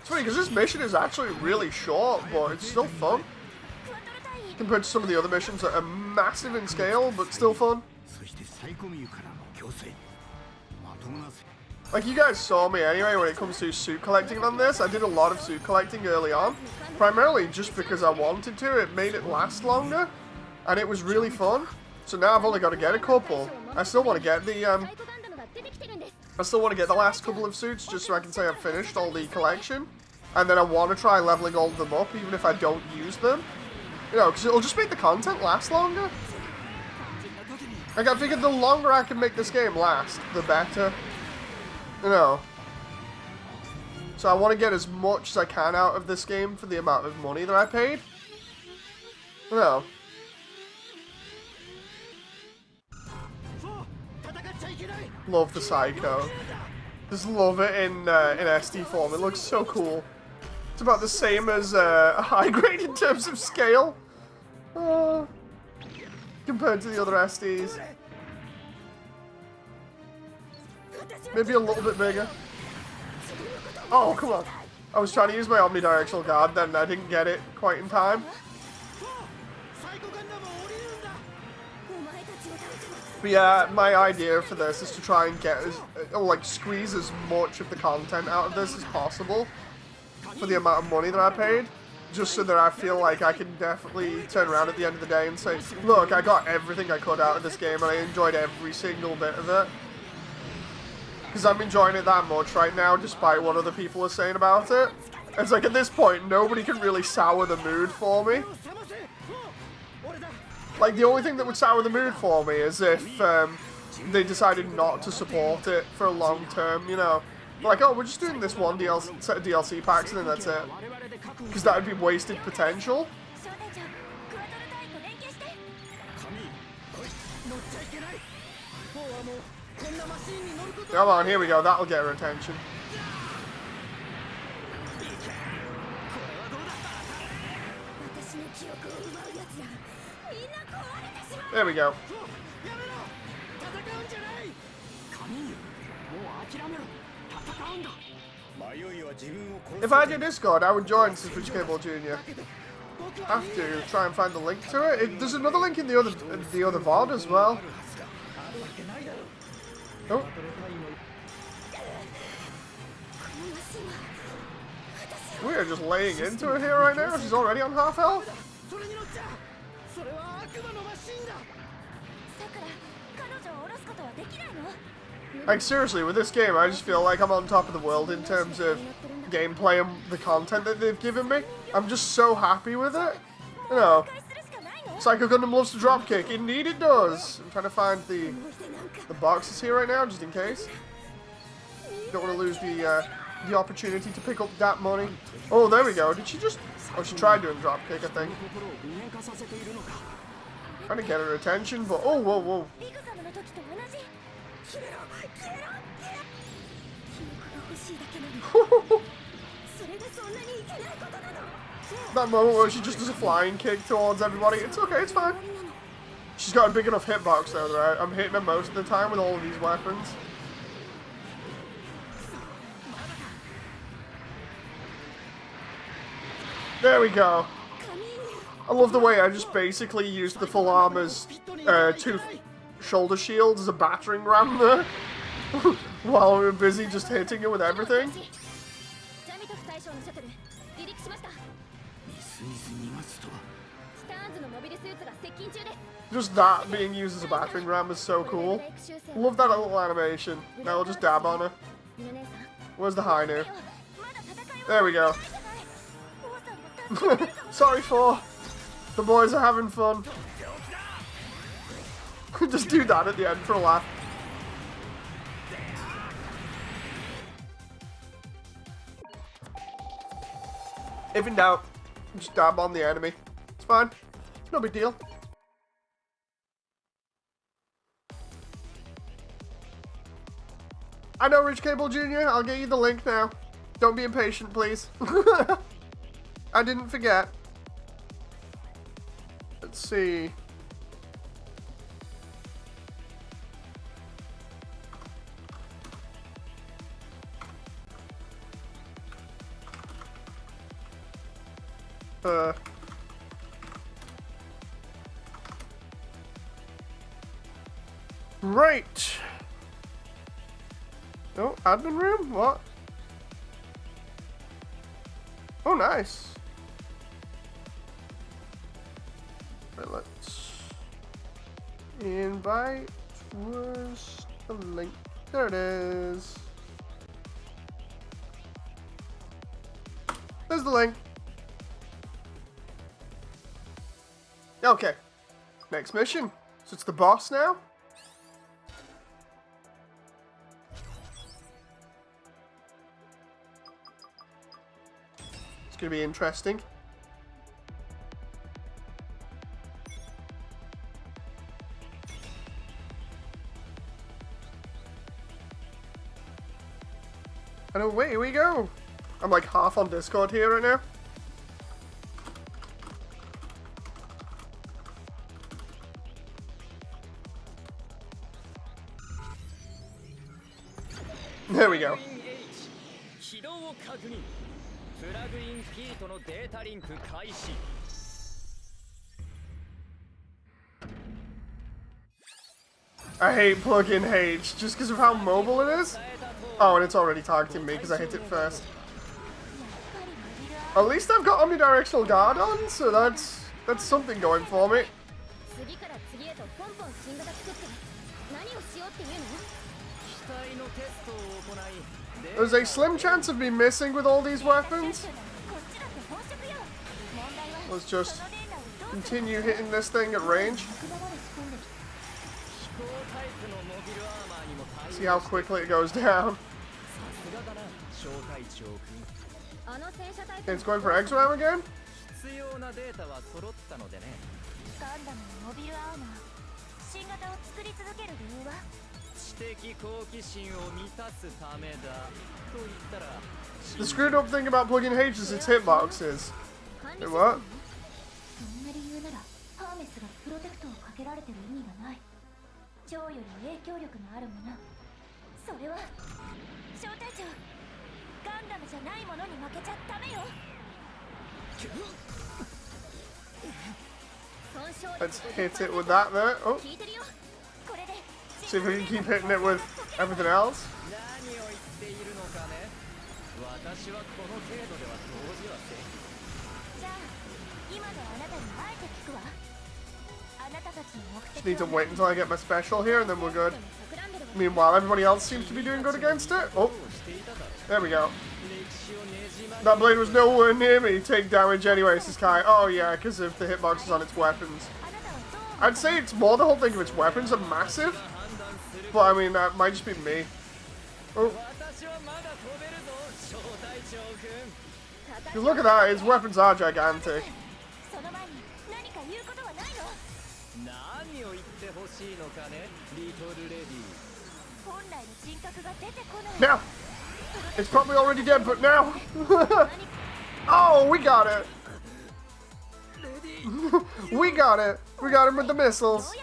It's funny because this mission is actually really short, but it's still fun. Compared to some of the other missions that are massive in scale, but still fun. Like, you guys saw me anyway when it comes to suit collecting on this. I did a lot of suit collecting early on. Primarily just because I wanted to. It made it last longer. And it was really fun. So now I've only got to get a couple. I still want to get the, last couple of suits just so I can say I've finished all the collection. And then I want to try leveling all of them up even if I don't use them. You know, because it'll just make the content last longer. Like, I figured the longer I can make this game last, the better. You know. So I want to get as much as I can out of this game for the amount of money that I paid. You know. Love the Psycho. Just love it in SD form. It looks so cool. It's about the same as high grade in terms of scale. Compared to the other SDs. Maybe a little bit bigger. Oh, come on. I was trying to use my omnidirectional guard, then I didn't get it quite in time. But yeah, my idea for this is to try and get squeeze as much of the content out of this as possible for the amount of money that I paid. Just so that I feel like I can definitely turn around at the end of the day and say, look, I got everything I could out of this game and I enjoyed every single bit of it. Because I'm enjoying it that much right now, despite what other people are saying about it. It's like, at this point, nobody can really sour the mood for me. Like, the only thing that would sour the mood for me is if they decided not to support it for a long term, you know. Like, oh, we're just doing this one set of DLC packs and then that's it. Because that would be wasted potential. Come on, here we go. That'll get her attention. There we go. If I did Discord, I would join Super Cable Jr. Have to try and find the link to it. There's another link in the other VOD as well. Oh. We are just laying into her here right now. She's already on half health. Like, seriously, with this game, I just feel like I'm on top of the world in terms of gameplay and the content that they've given me. I'm just so happy with it. You know, Psycho Gundam loves to dropkick. Indeed it does. I'm trying to find the boxes here right now, just in case. Don't want to lose the opportunity to pick up that money. Oh, there we go. Did she just... Oh, she tried doing dropkick, I think. Trying to get her attention, but... Oh, whoa, whoa. That moment where she just does a flying kick towards everybody. It's okay, it's fine. She's got a big enough hitbox though, right? I'm hitting her most of the time with all of these weapons. There we go. I love the way I just basically used the full armor's two shoulder shields as a battering ram there. While we were busy just hitting her with everything. Just that being used as a battering ram is so cool. Love that little animation. Now we'll just dab on her. Where's the high note? There we go. Sorry for the boys are having fun. Just do that at the end for a laugh. If in doubt, just dab on the enemy. It's fine. No big deal. I know, Rich Cable Jr. I'll get you the link now. Don't be impatient, please. I didn't forget. Let's see. Right. Oh, admin room? What? Oh, nice. Right, let's invite. Where's the link? There it is. There's the link. Okay. Next mission. So it's the boss now? It's gonna be interesting. And away we go. I'm like half on Discord here right now. There we go. I hate plug-in H just because of how mobile it is. Oh, and it's already targeting me because I hit it first. At least I've got omnidirectional guard on, so that's something going for me. There's a slim chance of me missing with all these weapons. Let's just continue hitting this thing at range. See how quickly it goes down. Okay, it's going for X-Ram again. The screwed up thing about plug-in H is its hitboxes. Wait, what? Let's hit it with that there. Oh. See if we can keep hitting it with everything else. Just need to wait until I get my special here and then we're good. Meanwhile, everybody else seems to be doing good against it. Oh, there we go. That blade was nowhere near me. Take damage anyway, says Kai. Oh yeah, because of the hitboxes on its weapons. I'd say it's more the whole thing of its weapons are massive. But I mean, that might just be me. Oh. Look at that, his weapons are gigantic. Now! It's probably already dead, but now! Oh, we got it! We got it! We got him with the missiles!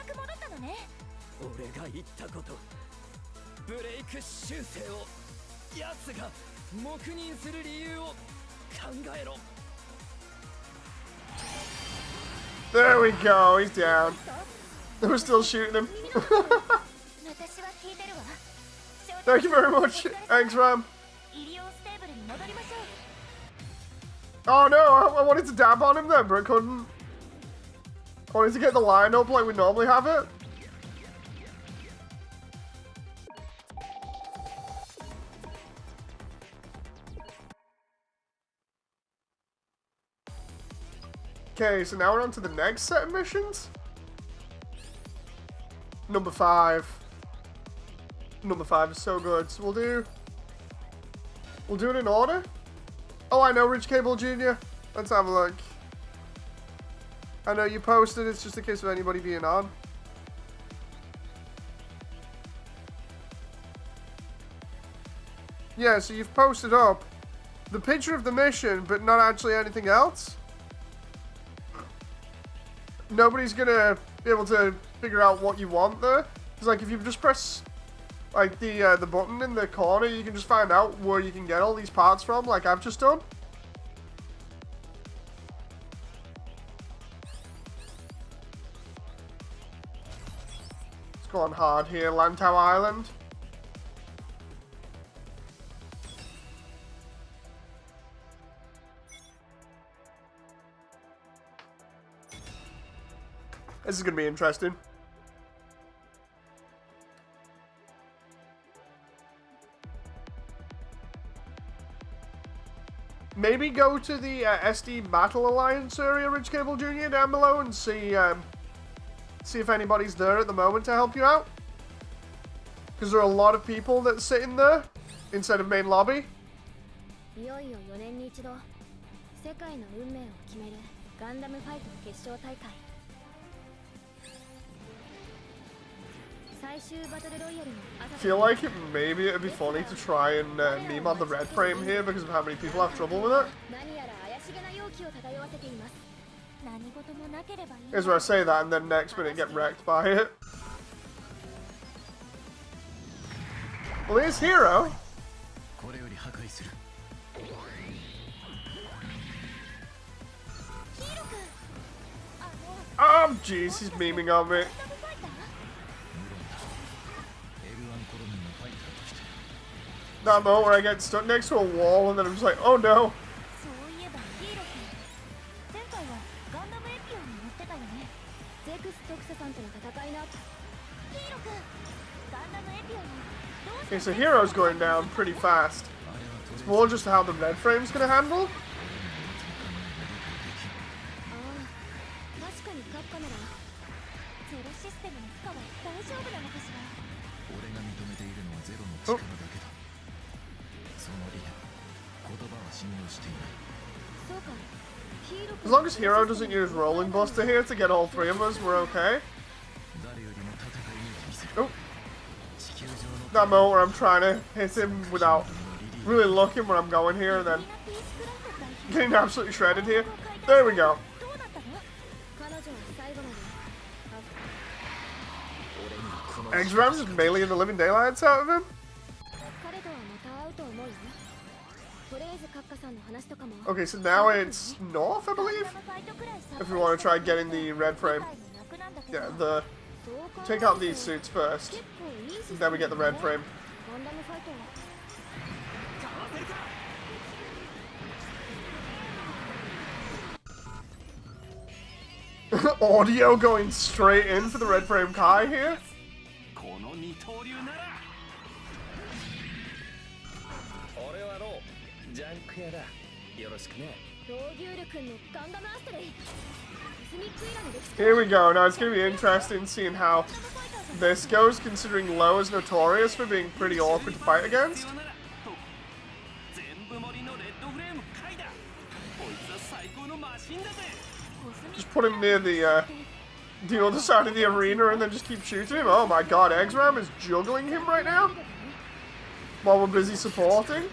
There we go, he's down. We're still shooting him. Thank you very much, X-Ram. Oh no, I wanted to dab on him then, but I couldn't. I wanted to get the line up like we normally have it. Okay, so now we're on to the next set of missions. Number 5. Number 5 is so good. So we'll do it in order. Oh, I know, Rich Cable Jr. Let's have a look. I know you posted, it's just in case of anybody being on. Yeah, so you've posted up the picture of the mission, but not actually anything else. Nobody's gonna be able to figure out what you want there. It's like if you just press like the button in the corner, you can just find out where you can get all these parts from, like I've just done. Let's go on hard here, Lantau Island. This is gonna be interesting. Maybe go to the SD Battle Alliance area, Rich Cable Jr. down below, and see if anybody's there at the moment to help you out. Because there are a lot of people that sit in there instead of main lobby. Feel like maybe it'd be funny to try and meme on the red frame here because of how many people have trouble with it. Here's where I say that and then next minute get wrecked by it. Well, here's Hero. Oh, jeez, he's memeing on me. That moment where I get stuck next to a wall and then I'm just like, oh no. Okay, so Hero's going down pretty fast. It's more just how the red frame's gonna handle. Oh. As long as Hero doesn't use Rolling Buster here to get all three of us, we're okay. Oh. That moment where I'm trying to hit him without really looking where I'm going here and then getting absolutely shredded here. There we go. X-Ram just meleeing the living daylights out of him. Okay, so now it's north, I believe? If we want to try getting the red frame. Yeah, take out these suits first. Then we get the red frame. Audio going straight in for the red frame Kai here. Here we go. Now it's going to be interesting seeing how this goes, considering Low is notorious for being pretty awkward to fight against. Just put him near the other side of the arena and then just keep shooting him. Oh my god, X-Ram is juggling him right now while we're busy supporting.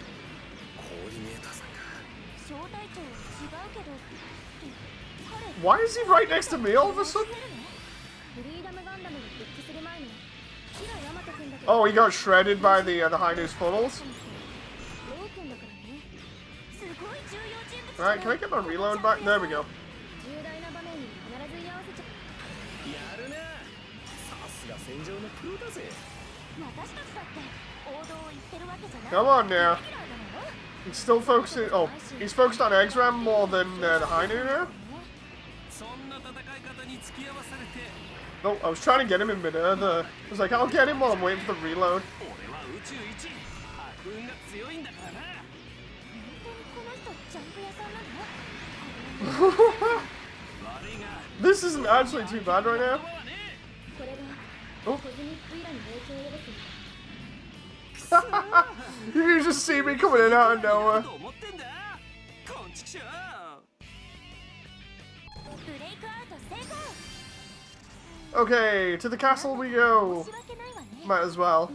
Why is he right next to me all of a sudden? Oh, he got shredded by the high news funnels. Alright, can I get my reload back? There we go. Come on now. He's still focusing. Oh, he's focused on X-Ram more than the Hainu now. Oh, I was trying to get him in midair. I was like, I'll get him while I'm waiting for the reload. This isn't actually too bad right now. Oh. You can just see me coming in out of nowhere. Okay, to the castle we go. Might as well.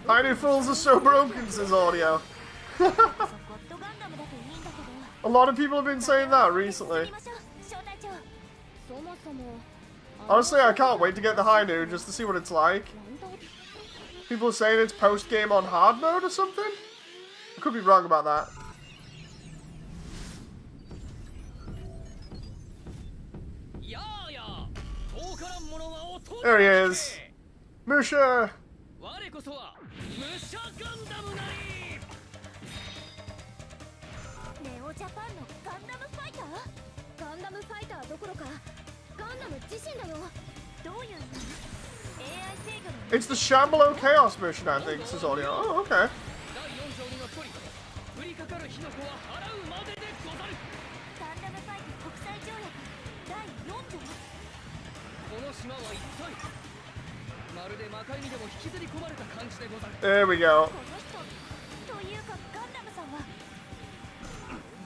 High fools are so broken, says Audio. A lot of people have been saying that recently. Honestly, I can't wait to get the Hainu just to see what it's like. People are saying it's post-game on hard mode or something? I could be wrong about that. There he is. Musha! It's the Shambalo Chaos mission, I think, says Audio. Oh, okay. There we go.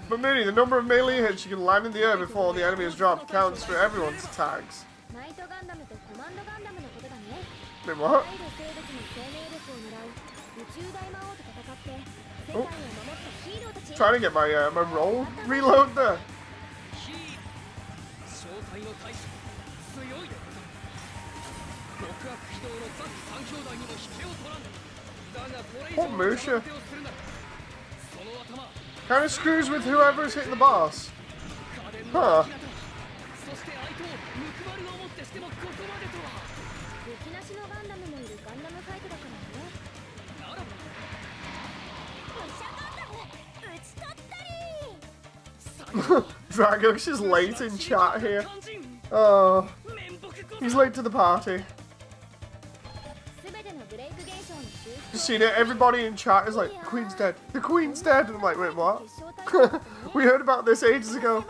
But Mooney, the number of melee hits you can land in the air before the enemy is dropped counts for everyone's attacks. Wait, what? Oh. Trying to get my my roll reload there. What Musha? Kind of screws with whoever's hitting the boss. Huh. Dragox is late in chat here. Oh, he's late to the party. You seen it? Everybody in chat is like, the Queen's dead. The Queen's dead. And I'm like, wait, what? We heard about this ages ago.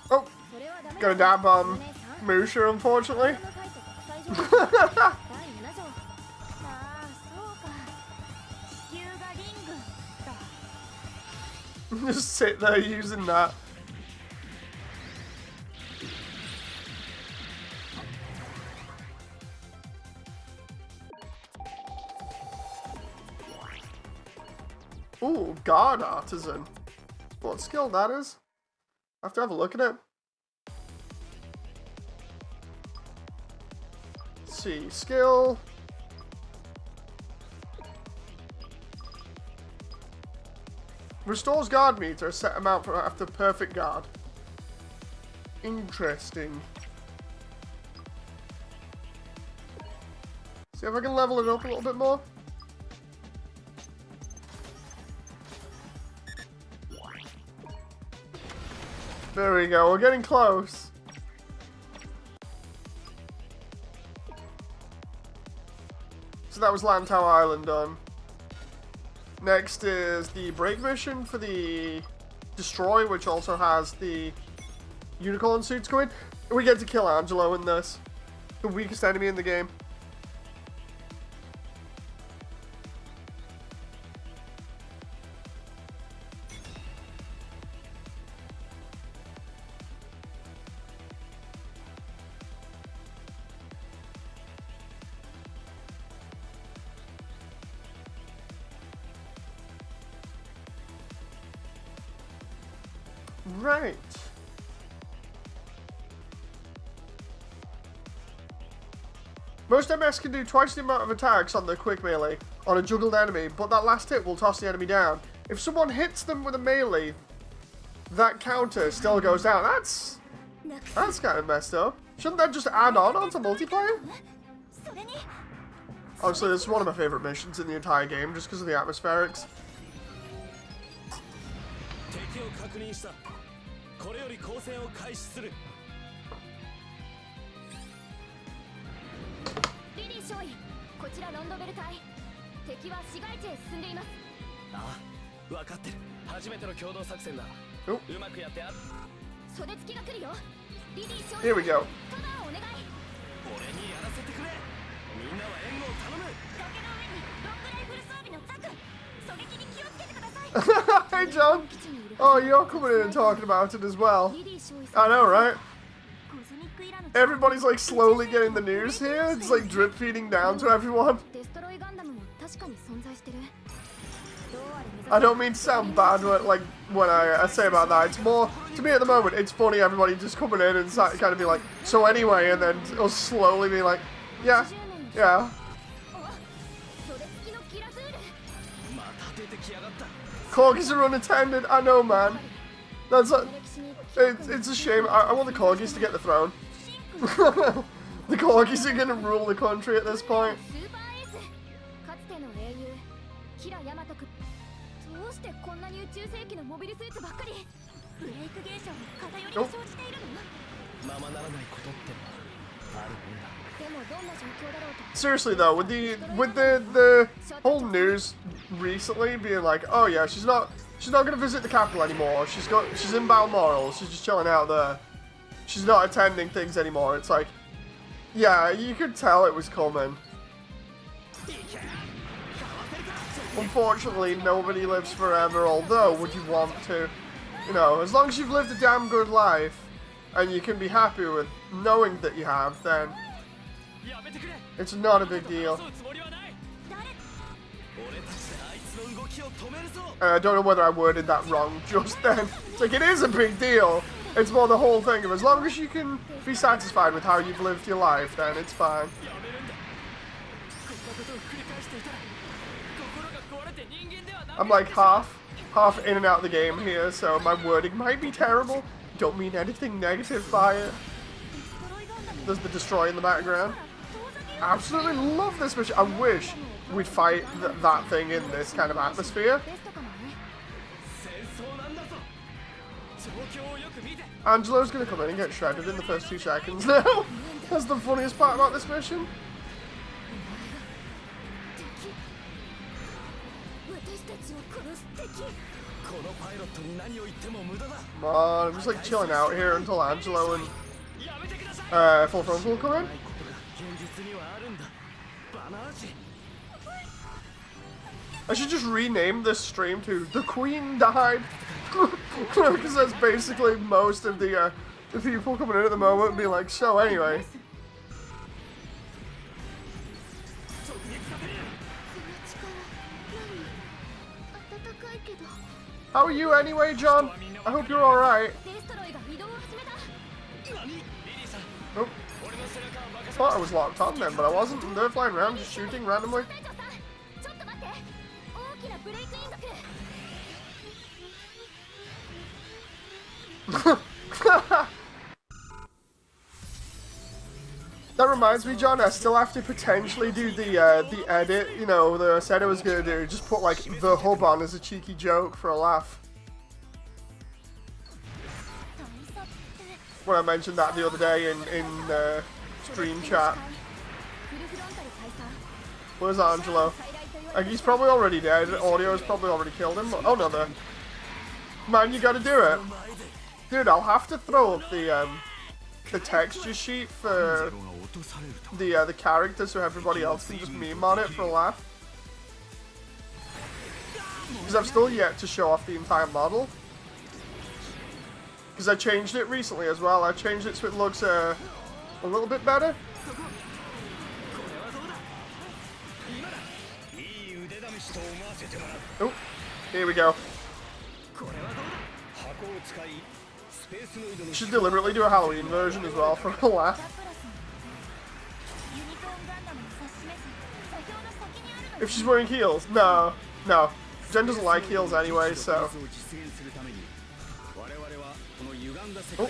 Oh, got a dab on Musha, unfortunately. Just sit there using that. Ooh, God Artisan. What skill that is? I have to have a look at it. Let's see, skill. Restores guard meter a set amount for after perfect guard. Interesting. See if I can level it up a little bit more. There we go, we're getting close. So that was Lantau Island done. Next is the break mission for the Destroy, which also has the unicorn suits going. We get to kill Angelo in this. The weakest enemy in the game. Right. Most MS can do twice the amount of attacks on the quick melee on a juggled enemy, but that last hit will toss the enemy down. If someone hits them with a melee, that counter still goes down. That's kind of messed up. Shouldn't that just add on onto multiplayer? Honestly, this is one of my favorite missions in the entire game, just because of the atmospherics. Oh. Here we go. Hey, John. Oh, you're coming in and talking about it as well. I know, right? Everybody's like slowly getting the news here. It's like drip feeding down to everyone. I don't mean to sound bad when I say about that. It's more, to me at the moment, it's funny everybody just coming in and kind of be like, so anyway, and then it'll slowly be like, yeah. Corgis are unattended. I know, man. That's it's a shame. I want the Corgis to get the throne. The Corgis are gonna rule the country at this point. Oh. Seriously though, with the whole news recently being like, oh yeah, she's not gonna visit the capital anymore. She's in Balmoral. She's just chilling out there. She's not attending things anymore. It's like, yeah, you could tell it was coming. Unfortunately, nobody lives forever. Although, would you want to? You know, as long as you've lived a damn good life, and you can be happy with knowing that you have, then it's not a big deal. I don't know whether I worded that wrong just then. It's like, it is a big deal. It's more the whole thing of as long as you can be satisfied with how you've lived your life, then it's fine. I'm like half in and out of the game here, so my wording might be terrible. Don't mean anything negative by it. There's the destroy in the background. I absolutely love this mission. I wish we'd fight that thing in this kind of atmosphere. Angelo's gonna come in and get shredded in the first 2 seconds now. That's the funniest part about this mission. Come on, I'm just like chilling out here until Angelo and Full Frontal come in. I should just rename this stream to The Queen Died. Because that's basically most of the people coming in at the moment being like, so anyway. How are you anyway, John? I hope you're alright. Oh. I thought I was locked on then, but I wasn't. And they're flying around just shooting randomly. That reminds me, John, I still have to potentially do the edit, you know, that I said I was going to do. Just put, like, the hub on as a cheeky joke for a laugh. When I mentioned that the other day in stream chat. Where's Angelo? Like, he's probably already dead. Audio has probably already killed him. Oh, no, there. Man, you gotta do it. Dude, I'll have to throw up the texture sheet for the character so everybody else can just meme on it for a laugh. Because I've still yet to show off the entire model. Because I changed it recently as well. I changed it so it looks a little bit better. Oh, here we go. Should deliberately do a Halloween version as well for a laugh. If she's wearing heels? No. No. Jen doesn't like heels anyway, so... Oh.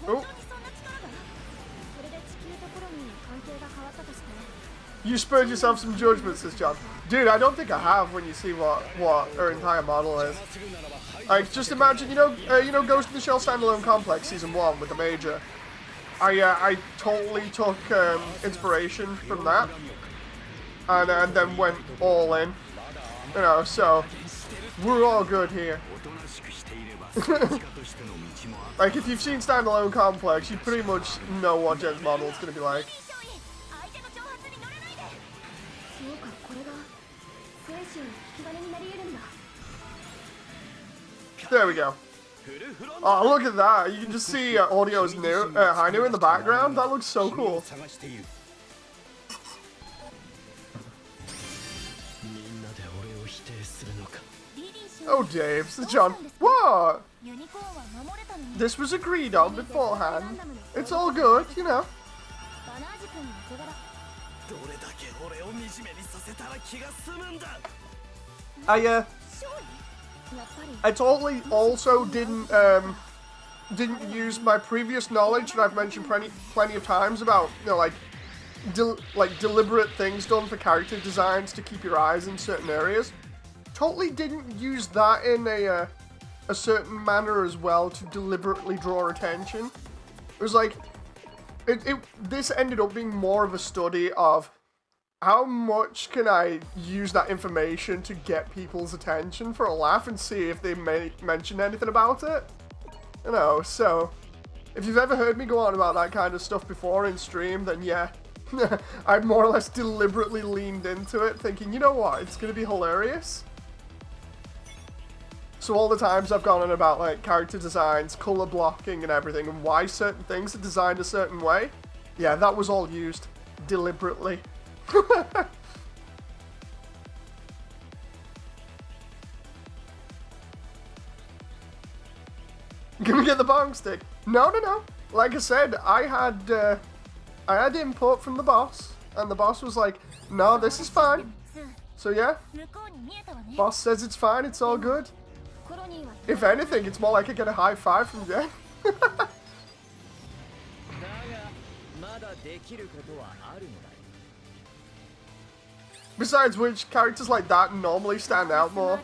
Oh. You spurred yourself some judgment, says John. Dude, I don't think I have when you see what her entire model is. Like, just imagine, you know, Ghost in the Shell Standalone Complex Season 1 with the Major. I totally took inspiration from that. And then went all in. You know, so we're all good here. Like, if you've seen Standalone Complex, you pretty much know what Jen's model is going to be like. There we go. Oh, look at that. You can just see Audio's Hainu in the background. That looks so cool. Oh, Dave, the John. What? This was agreed on beforehand. It's all good, you know. I totally also didn't use my previous knowledge that I've mentioned plenty of times about, you know, like deliberate things done for character designs to keep your eyes in certain areas. Totally didn't use that in a certain manner as well to deliberately draw attention. It was like this ended up being more of a study of how much can I use that information to get people's attention for a laugh and see if they may mention anything about it. You know, so if you've ever heard me go on about that kind of stuff before in stream, then yeah, I more or less deliberately leaned into it thinking, you know what, it's going to be hilarious. So all the times I've gone on about like character designs, color blocking and everything, and why certain things are designed a certain way, yeah, that was all used deliberately. Gonna get the bong stick? No. Like I said, I had input from the boss, and the boss was like, "No, this is fine." So yeah, boss says it's fine. It's all good. If anything, it's more like I get a high five from Jen. Besides which, characters like that normally stand out more.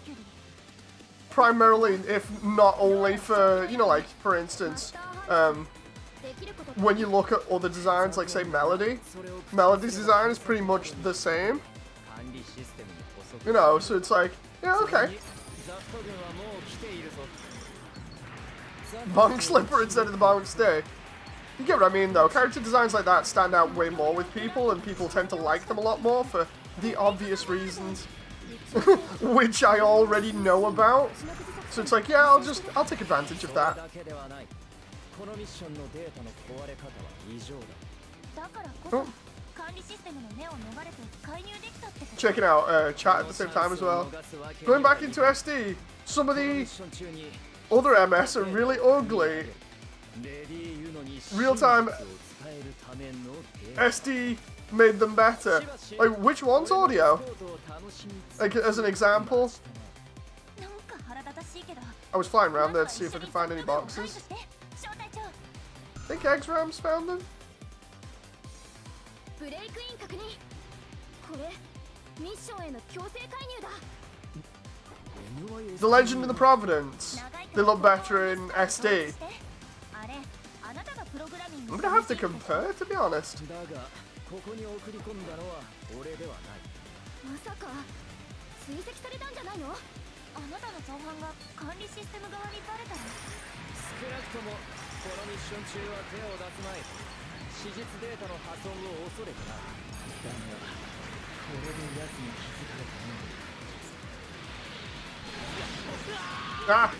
Primarily, if not only for, you know, like, for instance, when you look at other designs, like, say, Melody's design is pretty much the same. You know, so it's like, yeah, okay. Bonk slipper instead of the bonk stick. You get what I mean, though. Character designs like that stand out way more with people, and people tend to like them a lot more for the obvious reasons, which I already know about. So it's like, yeah, I'll take advantage of that. Oh. Checking out chat at the same time as well. Going back into SD, some of the other MS are really ugly. Real-time SD made them better. Like, which one's audio? Like, as an example. I was flying around there to see if I could find any boxes. I think X-Rams found them. The Legend of the Providence. They look better in SD. I'm gonna have to compare, to be honest. Ah!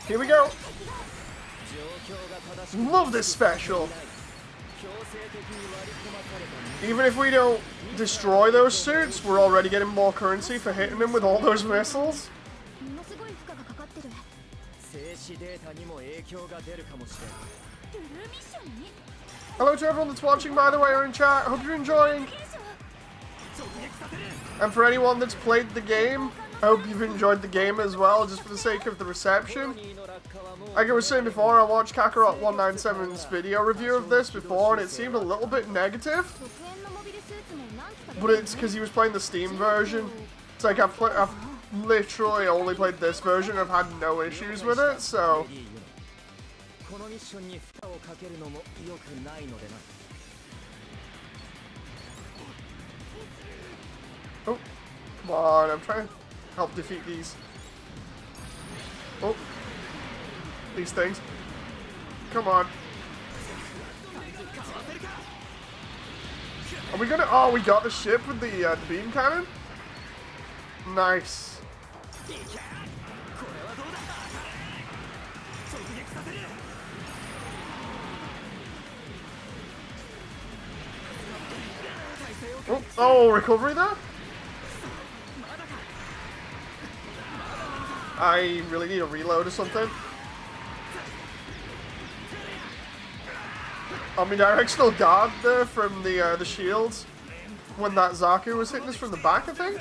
Here we go! Love this special! Even if we don't destroy those suits, we're already getting more currency for hitting them with all those missiles. Hello to everyone that's watching, by the way, or in chat. Hope you're enjoying. And for anyone that's played the game, I hope you've enjoyed the game as well, just for the sake of the reception. Like I was saying before, I watched Kakarot197's video review of this before, and it seemed a little bit negative. But it's because he was playing the Steam version. It's like I've literally only played this version, I've had no issues with it, so... Oh, come on, I'm trying... help defeat these. Oh, these things. Come on. Are we gonna? Oh, we got the ship with the beam cannon. Nice. Oh, recovery there? I really need a reload or something. Omnidirectional guard there from the shields when that Zaku was hitting us from the back, I think.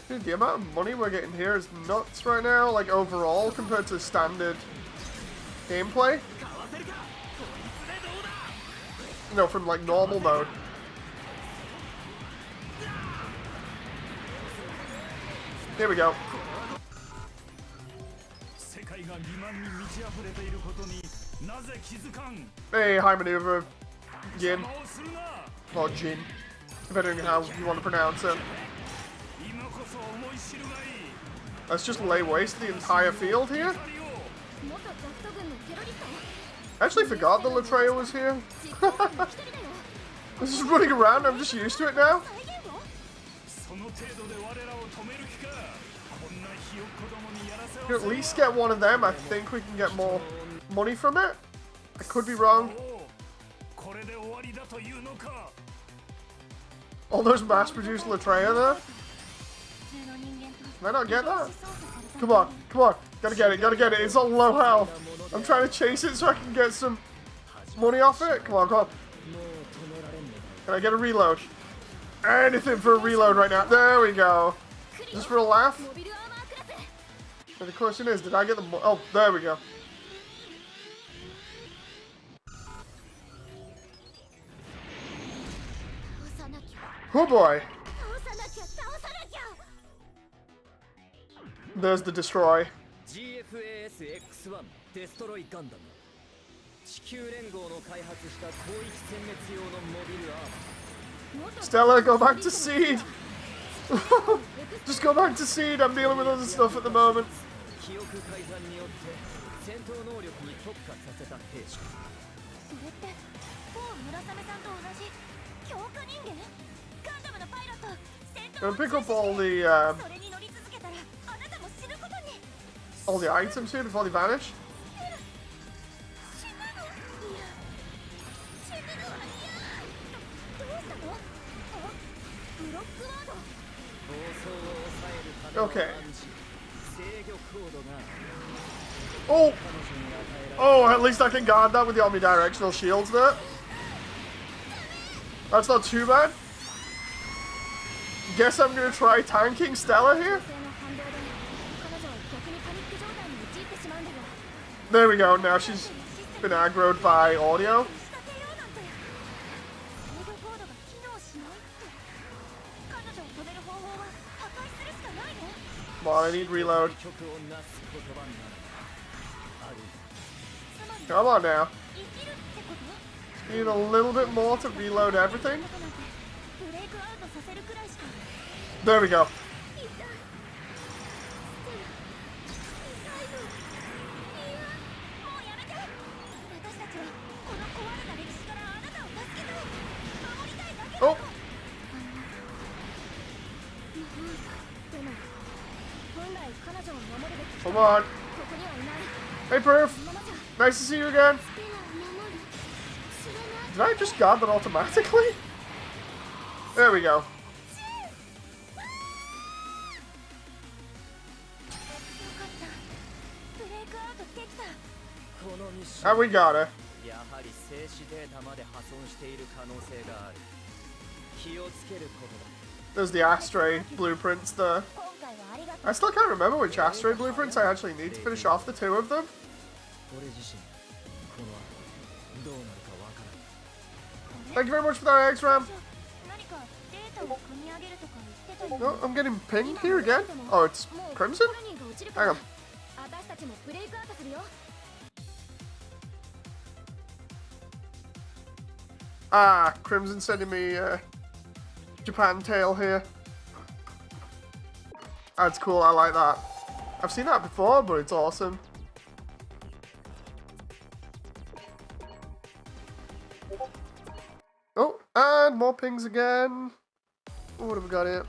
Dude, the amount of money we're getting here is nuts right now, like overall, compared to standard gameplay. You know, from like normal mode. Here we go. Hey, high maneuver. Yin. Or Jin. Depending on how you want to pronounce it. Let's just lay waste the entire field here. I actually forgot the Latreia was here. I'm just running around, I'm just used to it now. We can at least get one of them. I think we can get more money from it. I could be wrong. All those mass-produced Latreia there. Can I not get that? Come on, come on. Gotta get it, gotta get it. It's on low health. I'm trying to chase it so I can get some money off it. Come on, come on. Can I get a reload? Anything for a reload right now. There we go. Just for a laugh. But the question is, did I get the... Oh, there we go. Oh boy. There's the destroy. Stella, go back to seed. Just go back to seed. I'm dealing with other stuff at the moment. Gonna pick up all the items here before they vanish. Okay. Oh! Oh, at least I can guard that with the omnidirectional shields there. That's not too bad. Guess I'm gonna try tanking Stella here. There we go, now she's been aggroed by audio. Come on, I need reload. Come on now. Need a little bit more to reload everything. There we go. Oh! Come on. Hey, Perf. Nice to see you again. Did I just guard that automatically? There we go. And we got her. There's the Astray blueprints there. I still can't remember which Astray blueprints I actually need to finish off the two of them. Thank you very much for that, X-Ram. No, I'm getting pinged here again. Oh, it's Crimson? Hang on. Ah, Crimson sending me Japan Tail here. That's cool, I like that. I've seen that before, but it's awesome. Oh, and more pings again. What have we got here?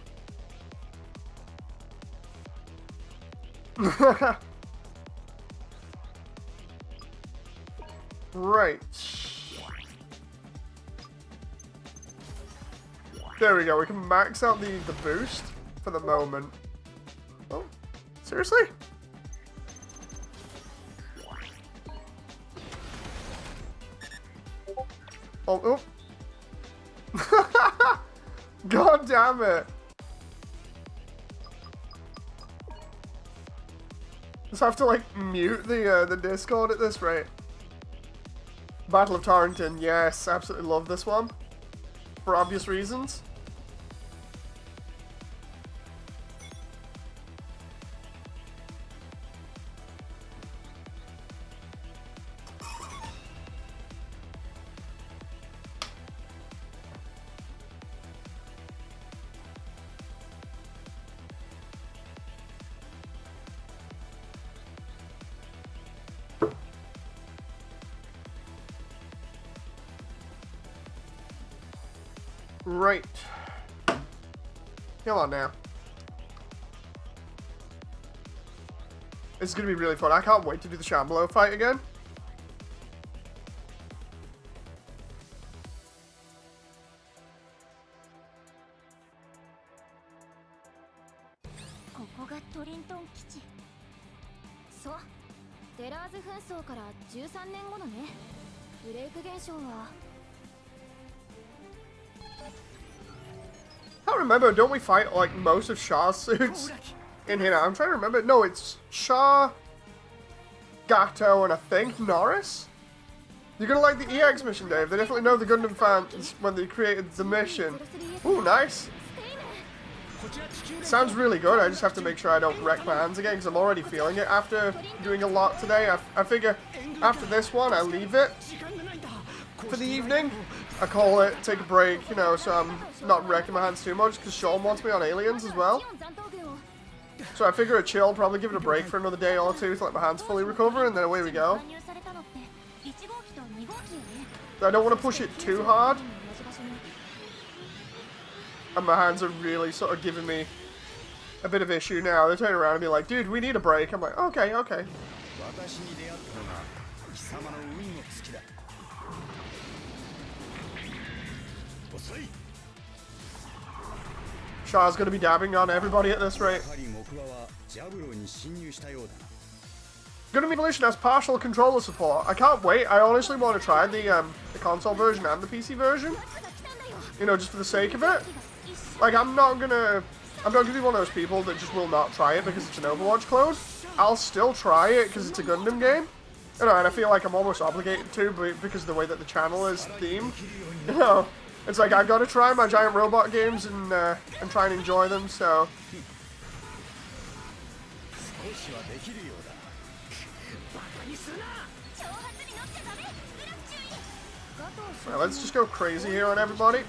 Right. There we go, we can max out the boost for the moment. Oh, seriously? Oh, oh. God damn it. Just have to like mute the Discord at this rate. Battle of Torrington, yes, absolutely love this one. For obvious reasons. Right. Come on now. It's gonna be really fun. I can't wait to do the Shambalo fight again. I don't remember, don't we fight like most of Shah's suits in here? I'm trying to remember. No, it's Shah, Gato, and I think Norris? You're gonna like the EX mission, Dave. They definitely know the Gundam fans when they created the mission. Ooh, nice. Sounds really good. I just have to make sure I don't wreck my hands again because I'm already feeling it after doing a lot today. I figure after this one, I leave it for the evening. I call it, take a break, you know, so I'm not wrecking my hands too much because Sean wants me on Aliens as well. So I figure a chill, probably give it a break for another day or two to let my hands fully recover, and then away we go. I don't want to push it too hard. And my hands are really sort of giving me a bit of issue now. They turn around and be like, dude, we need a break. I'm like, okay, okay. Shah's gonna be dabbing on everybody at this rate. Gundam Evolution has partial controller support. I can't wait. I honestly want to try the console version and the PC version. You know, just for the sake of it. Like, I'm not gonna be one of those people that just will not try it because it's an Overwatch clone. I'll still try it because it's a Gundam game. You know, and I feel like I'm almost obligated to because of the way that the channel is themed. You know, it's like I've got to try my giant robot games and try and enjoy them. So. Right, let's just go crazy here on everybody.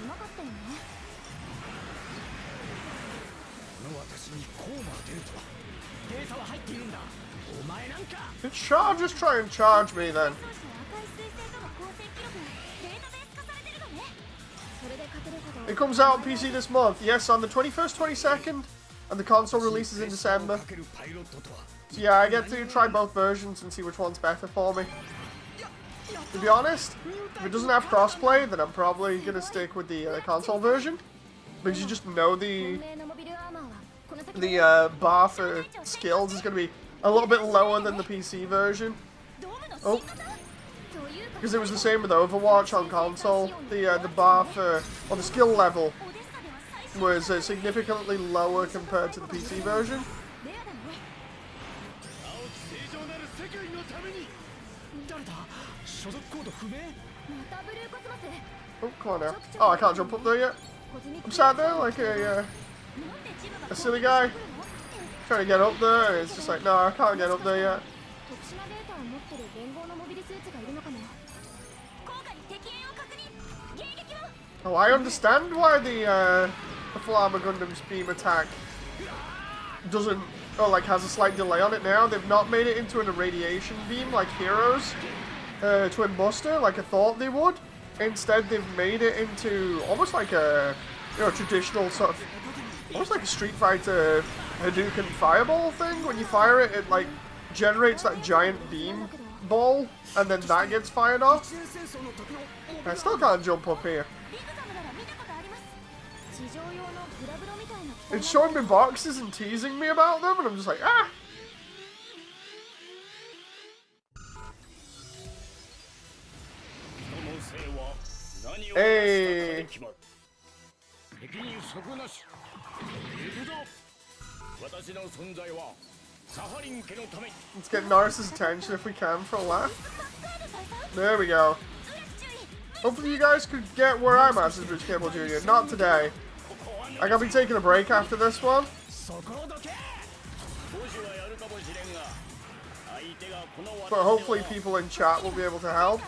Did Shah just try and charge me then? It comes out on PC this month. Yes, on the 21st, 22nd, and the console releases in December. So yeah, I get to try both versions and see which one's better for me. To be honest, if it doesn't have crossplay, then I'm probably going to stick with the console version. Because you just know the bar for skills is going to be a little bit lower than the PC version. Oh. Because it was the same with Overwatch on console. The bar for, or the skill level was significantly lower compared to the PC version. Oh, come on now. Oh, I can't jump up there yet. I'm sat there like a silly guy trying to get up there, and it's just like, no, I can't get up there yet. Oh, I understand why the full armor Gundam's beam attack doesn't, or like has a slight delay on it now. They've not made it into an irradiation beam like Hero's Twin Buster, like I thought they would. Instead, they've made it into almost like a, you know, traditional sort of, almost like a Street Fighter Hadouken fireball thing. When you fire it, it like generates that giant beam ball, and then that gets fired off. I still can't jump up here. It's showing me boxes and teasing me about them, and I'm just like, ah! Hey! Let's get Norris's attention if we can for a laugh. There we go. Hopefully you guys could get where I'm at, Bridge Cable Jr. Not today. I'm gonna be taking a break after this one. But hopefully people in chat will be able to help.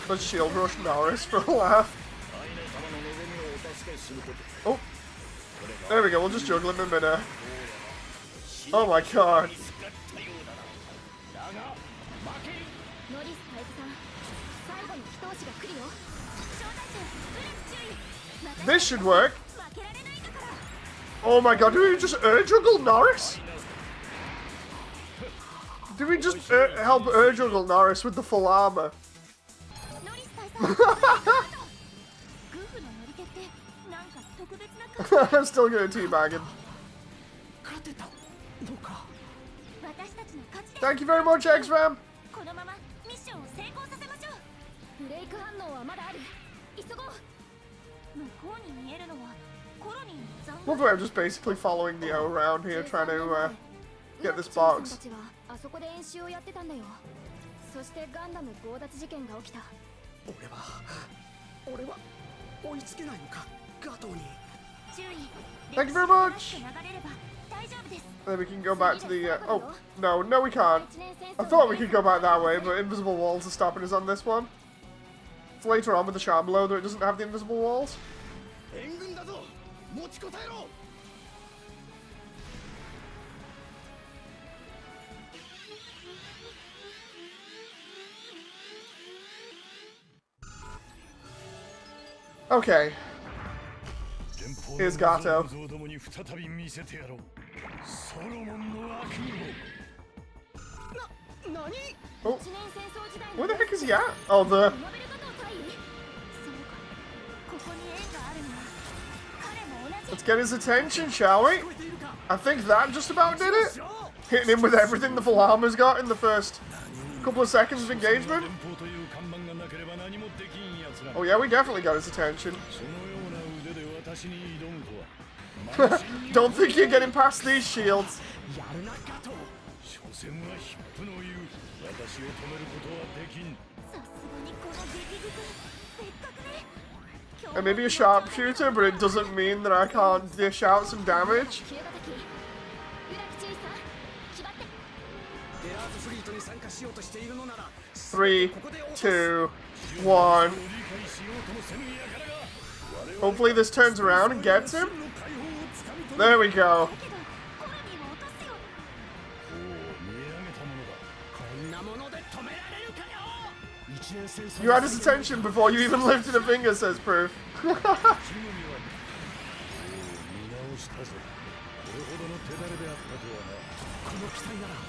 Let's shield rush Norris for a laugh. Oh, there we go. We'll just juggle him in midair. Oh my god. This should work. Oh my god, do we just juggle Norris? Do we just help juggle Norris with the full armor? I'm still gonna teabag him. Thank you very much, X-Ram. Love where I'm just basically following the O around here, trying to get this box. Thank you very much! Then we can go back to the, oh, no we can't. I thought we could go back that way, but invisible walls are stopping us on this one. It's later on with the Shamblo that it doesn't have the invisible walls. Okay. Here's Gato. Oh. Where the heck is he at? Oh, the... Let's get his attention, shall we? I think that just about did it. Hitting him with everything the full armor's got in the first couple of seconds of engagement. Oh yeah, we definitely got his attention. Don't think you're getting past these shields. I may be a sharpshooter, but it doesn't mean that I can't dish out some damage. 3, 2, 1. Hopefully this turns around and gets him. There we go. You had his attention before you even lifted a finger, says Proof.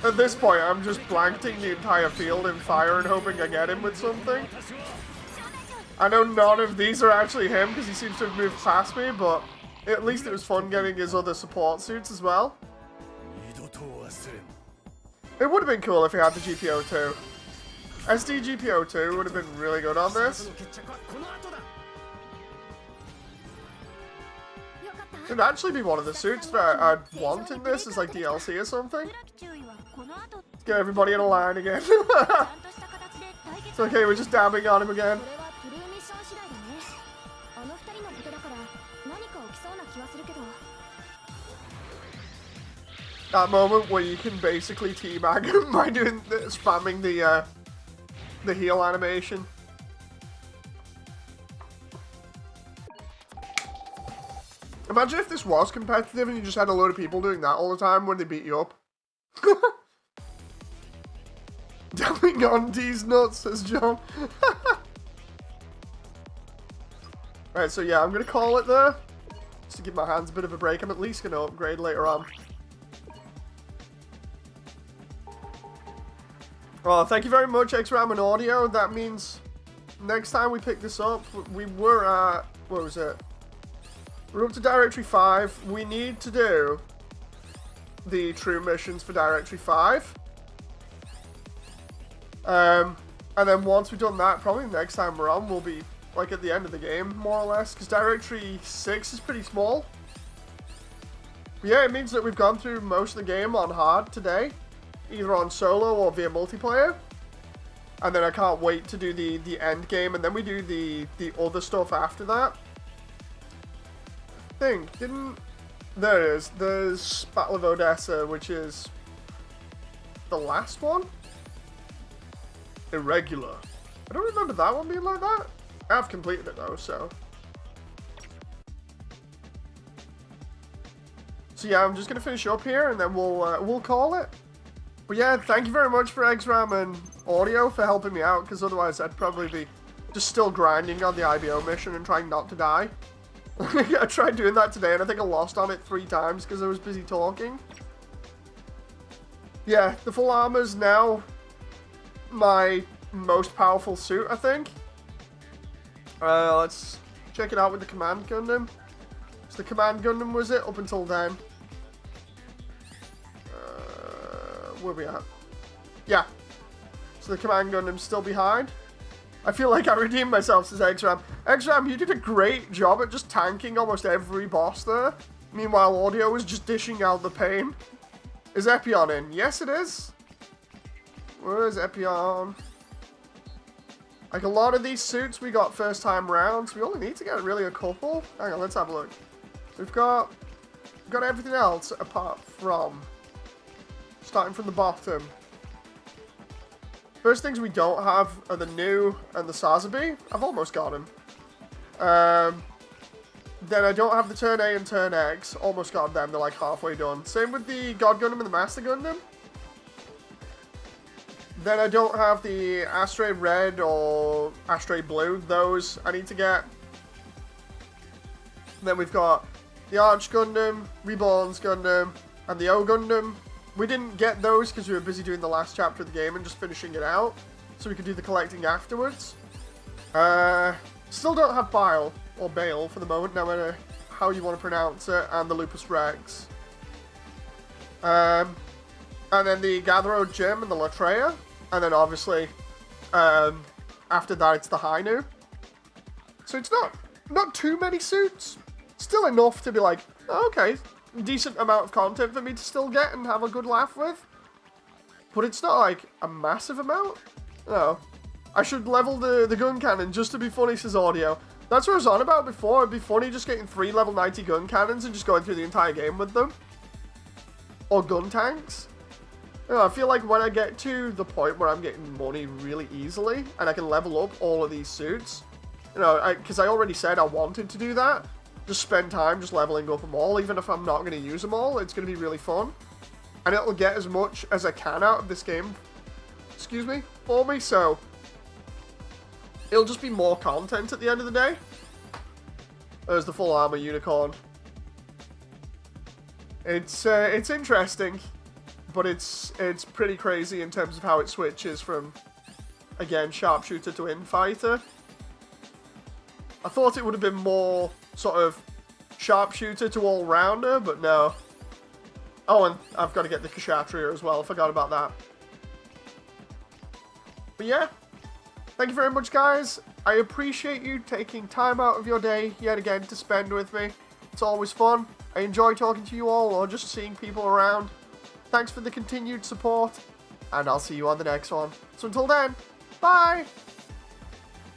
At this point, I'm just blanketing the entire field in fire and hoping I get him with something. I know none of these are actually him because he seems to have moved past me, but at least it was fun getting his other support suits as well. It would have been cool if he had the GPO too. SD GPO 2 would have been really good on this. It would actually be one of the suits that I'd want in this as like DLC or something. Let's get everybody in a line again. It's okay, we're just dabbing on him again. That moment where you can basically teabag him by doing spamming the heal animation. Imagine if this was competitive and you just had a load of people doing that all the time when they beat you up. Dumping on these nuts, says John. Right, so yeah, I'm going to call it there. Just to give my hands a bit of a break. I'm at least going to upgrade later on. Oh, thank you very much, X-Ram and Audio. That means next time we pick this up, we were at... What was it? We're up to Directory 5. We need to do the true missions for Directory 5. And then once we've done that, probably next time we're on, we'll be like at the end of the game, more or less, because Directory 6 is pretty small. But yeah, it means that we've gone through most of the game on hard today, either on solo or via multiplayer. And then I can't wait to do the end game, and then we do the other stuff after that. There it is. There's Battle of Odessa, which is the last one. Irregular. I don't remember that one being like that. I've completed it though, so. So yeah, I'm just gonna finish up here, and then we'll call it. But yeah, thank you very much for X-Ram and Audio for helping me out, because otherwise I'd probably be just still grinding on the IBO mission and trying not to die. I tried doing that today, and I think I lost on it 3 times because I was busy talking. Yeah, the full armor's now my most powerful suit, I think. Let's check it out with the Command Gundam. So the Command Gundam was it up until then. Where are we at? Yeah. So the Command Gundam's still behind. I feel like I redeemed myself, says X-Ram. X-Ram, you did a great job at just tanking almost every boss there. Meanwhile, Audio was just dishing out the pain. Is Epion in? Yes, it is. Where is Epion? Like, a lot of these suits we got first time round, so we only need to get really a couple. Hang on, let's have a look. We've got everything else apart from... Starting from the bottom. First things we don't have are the new and the Sazabi. I've almost got them. Then I don't have the Turn A and Turn X. Almost got them. They're like halfway done. Same with the God Gundam and the Master Gundam. Then I don't have the Astray Red or Astray Blue. Those I need to get. Then we've got the Arch Gundam, Reborn's Gundam, and the O Gundam. We didn't get those because we were busy doing the last chapter of the game and just finishing it out, so we could do the collecting afterwards. Still don't have Bile, or Bale for the moment, no matter how you want to pronounce it, and the Lupus Rex. And then the Gathero Gem and the Latreia, and then obviously, after that it's the Hainu. So it's not too many suits, still enough to be like, oh, okay, decent amount of content for me to still get and have a good laugh with. But it's not like a massive amount. No. I should level the gun cannon just to be funny, says Audio. That's what I was on about before. It'd be funny just getting 3 level 90 gun cannons and just going through the entire game with them. Or gun tanks. You know, I feel like when I get to the point where I'm getting money really easily and I can level up all of these suits, you know, because I already said I wanted to do that. Just spend time just leveling up them all, even if I'm not going to use them all. It's going to be really fun. And it'll get as much as I can out of this game, for me, so it'll just be more content at the end of the day. There's the full armor unicorn. It's interesting, but it's pretty crazy in terms of how it switches from, again, sharpshooter to infighter. I thought it would have been more sort of sharpshooter to all-rounder, but no. Oh, and I've got to get the Kshatriya as well. Forgot about that. But yeah, thank you very much, guys. I appreciate you taking time out of your day yet again to spend with me. It's always fun. I enjoy talking to you all or just seeing people around. Thanks for the continued support, and I'll see you on the next one. So until then, bye!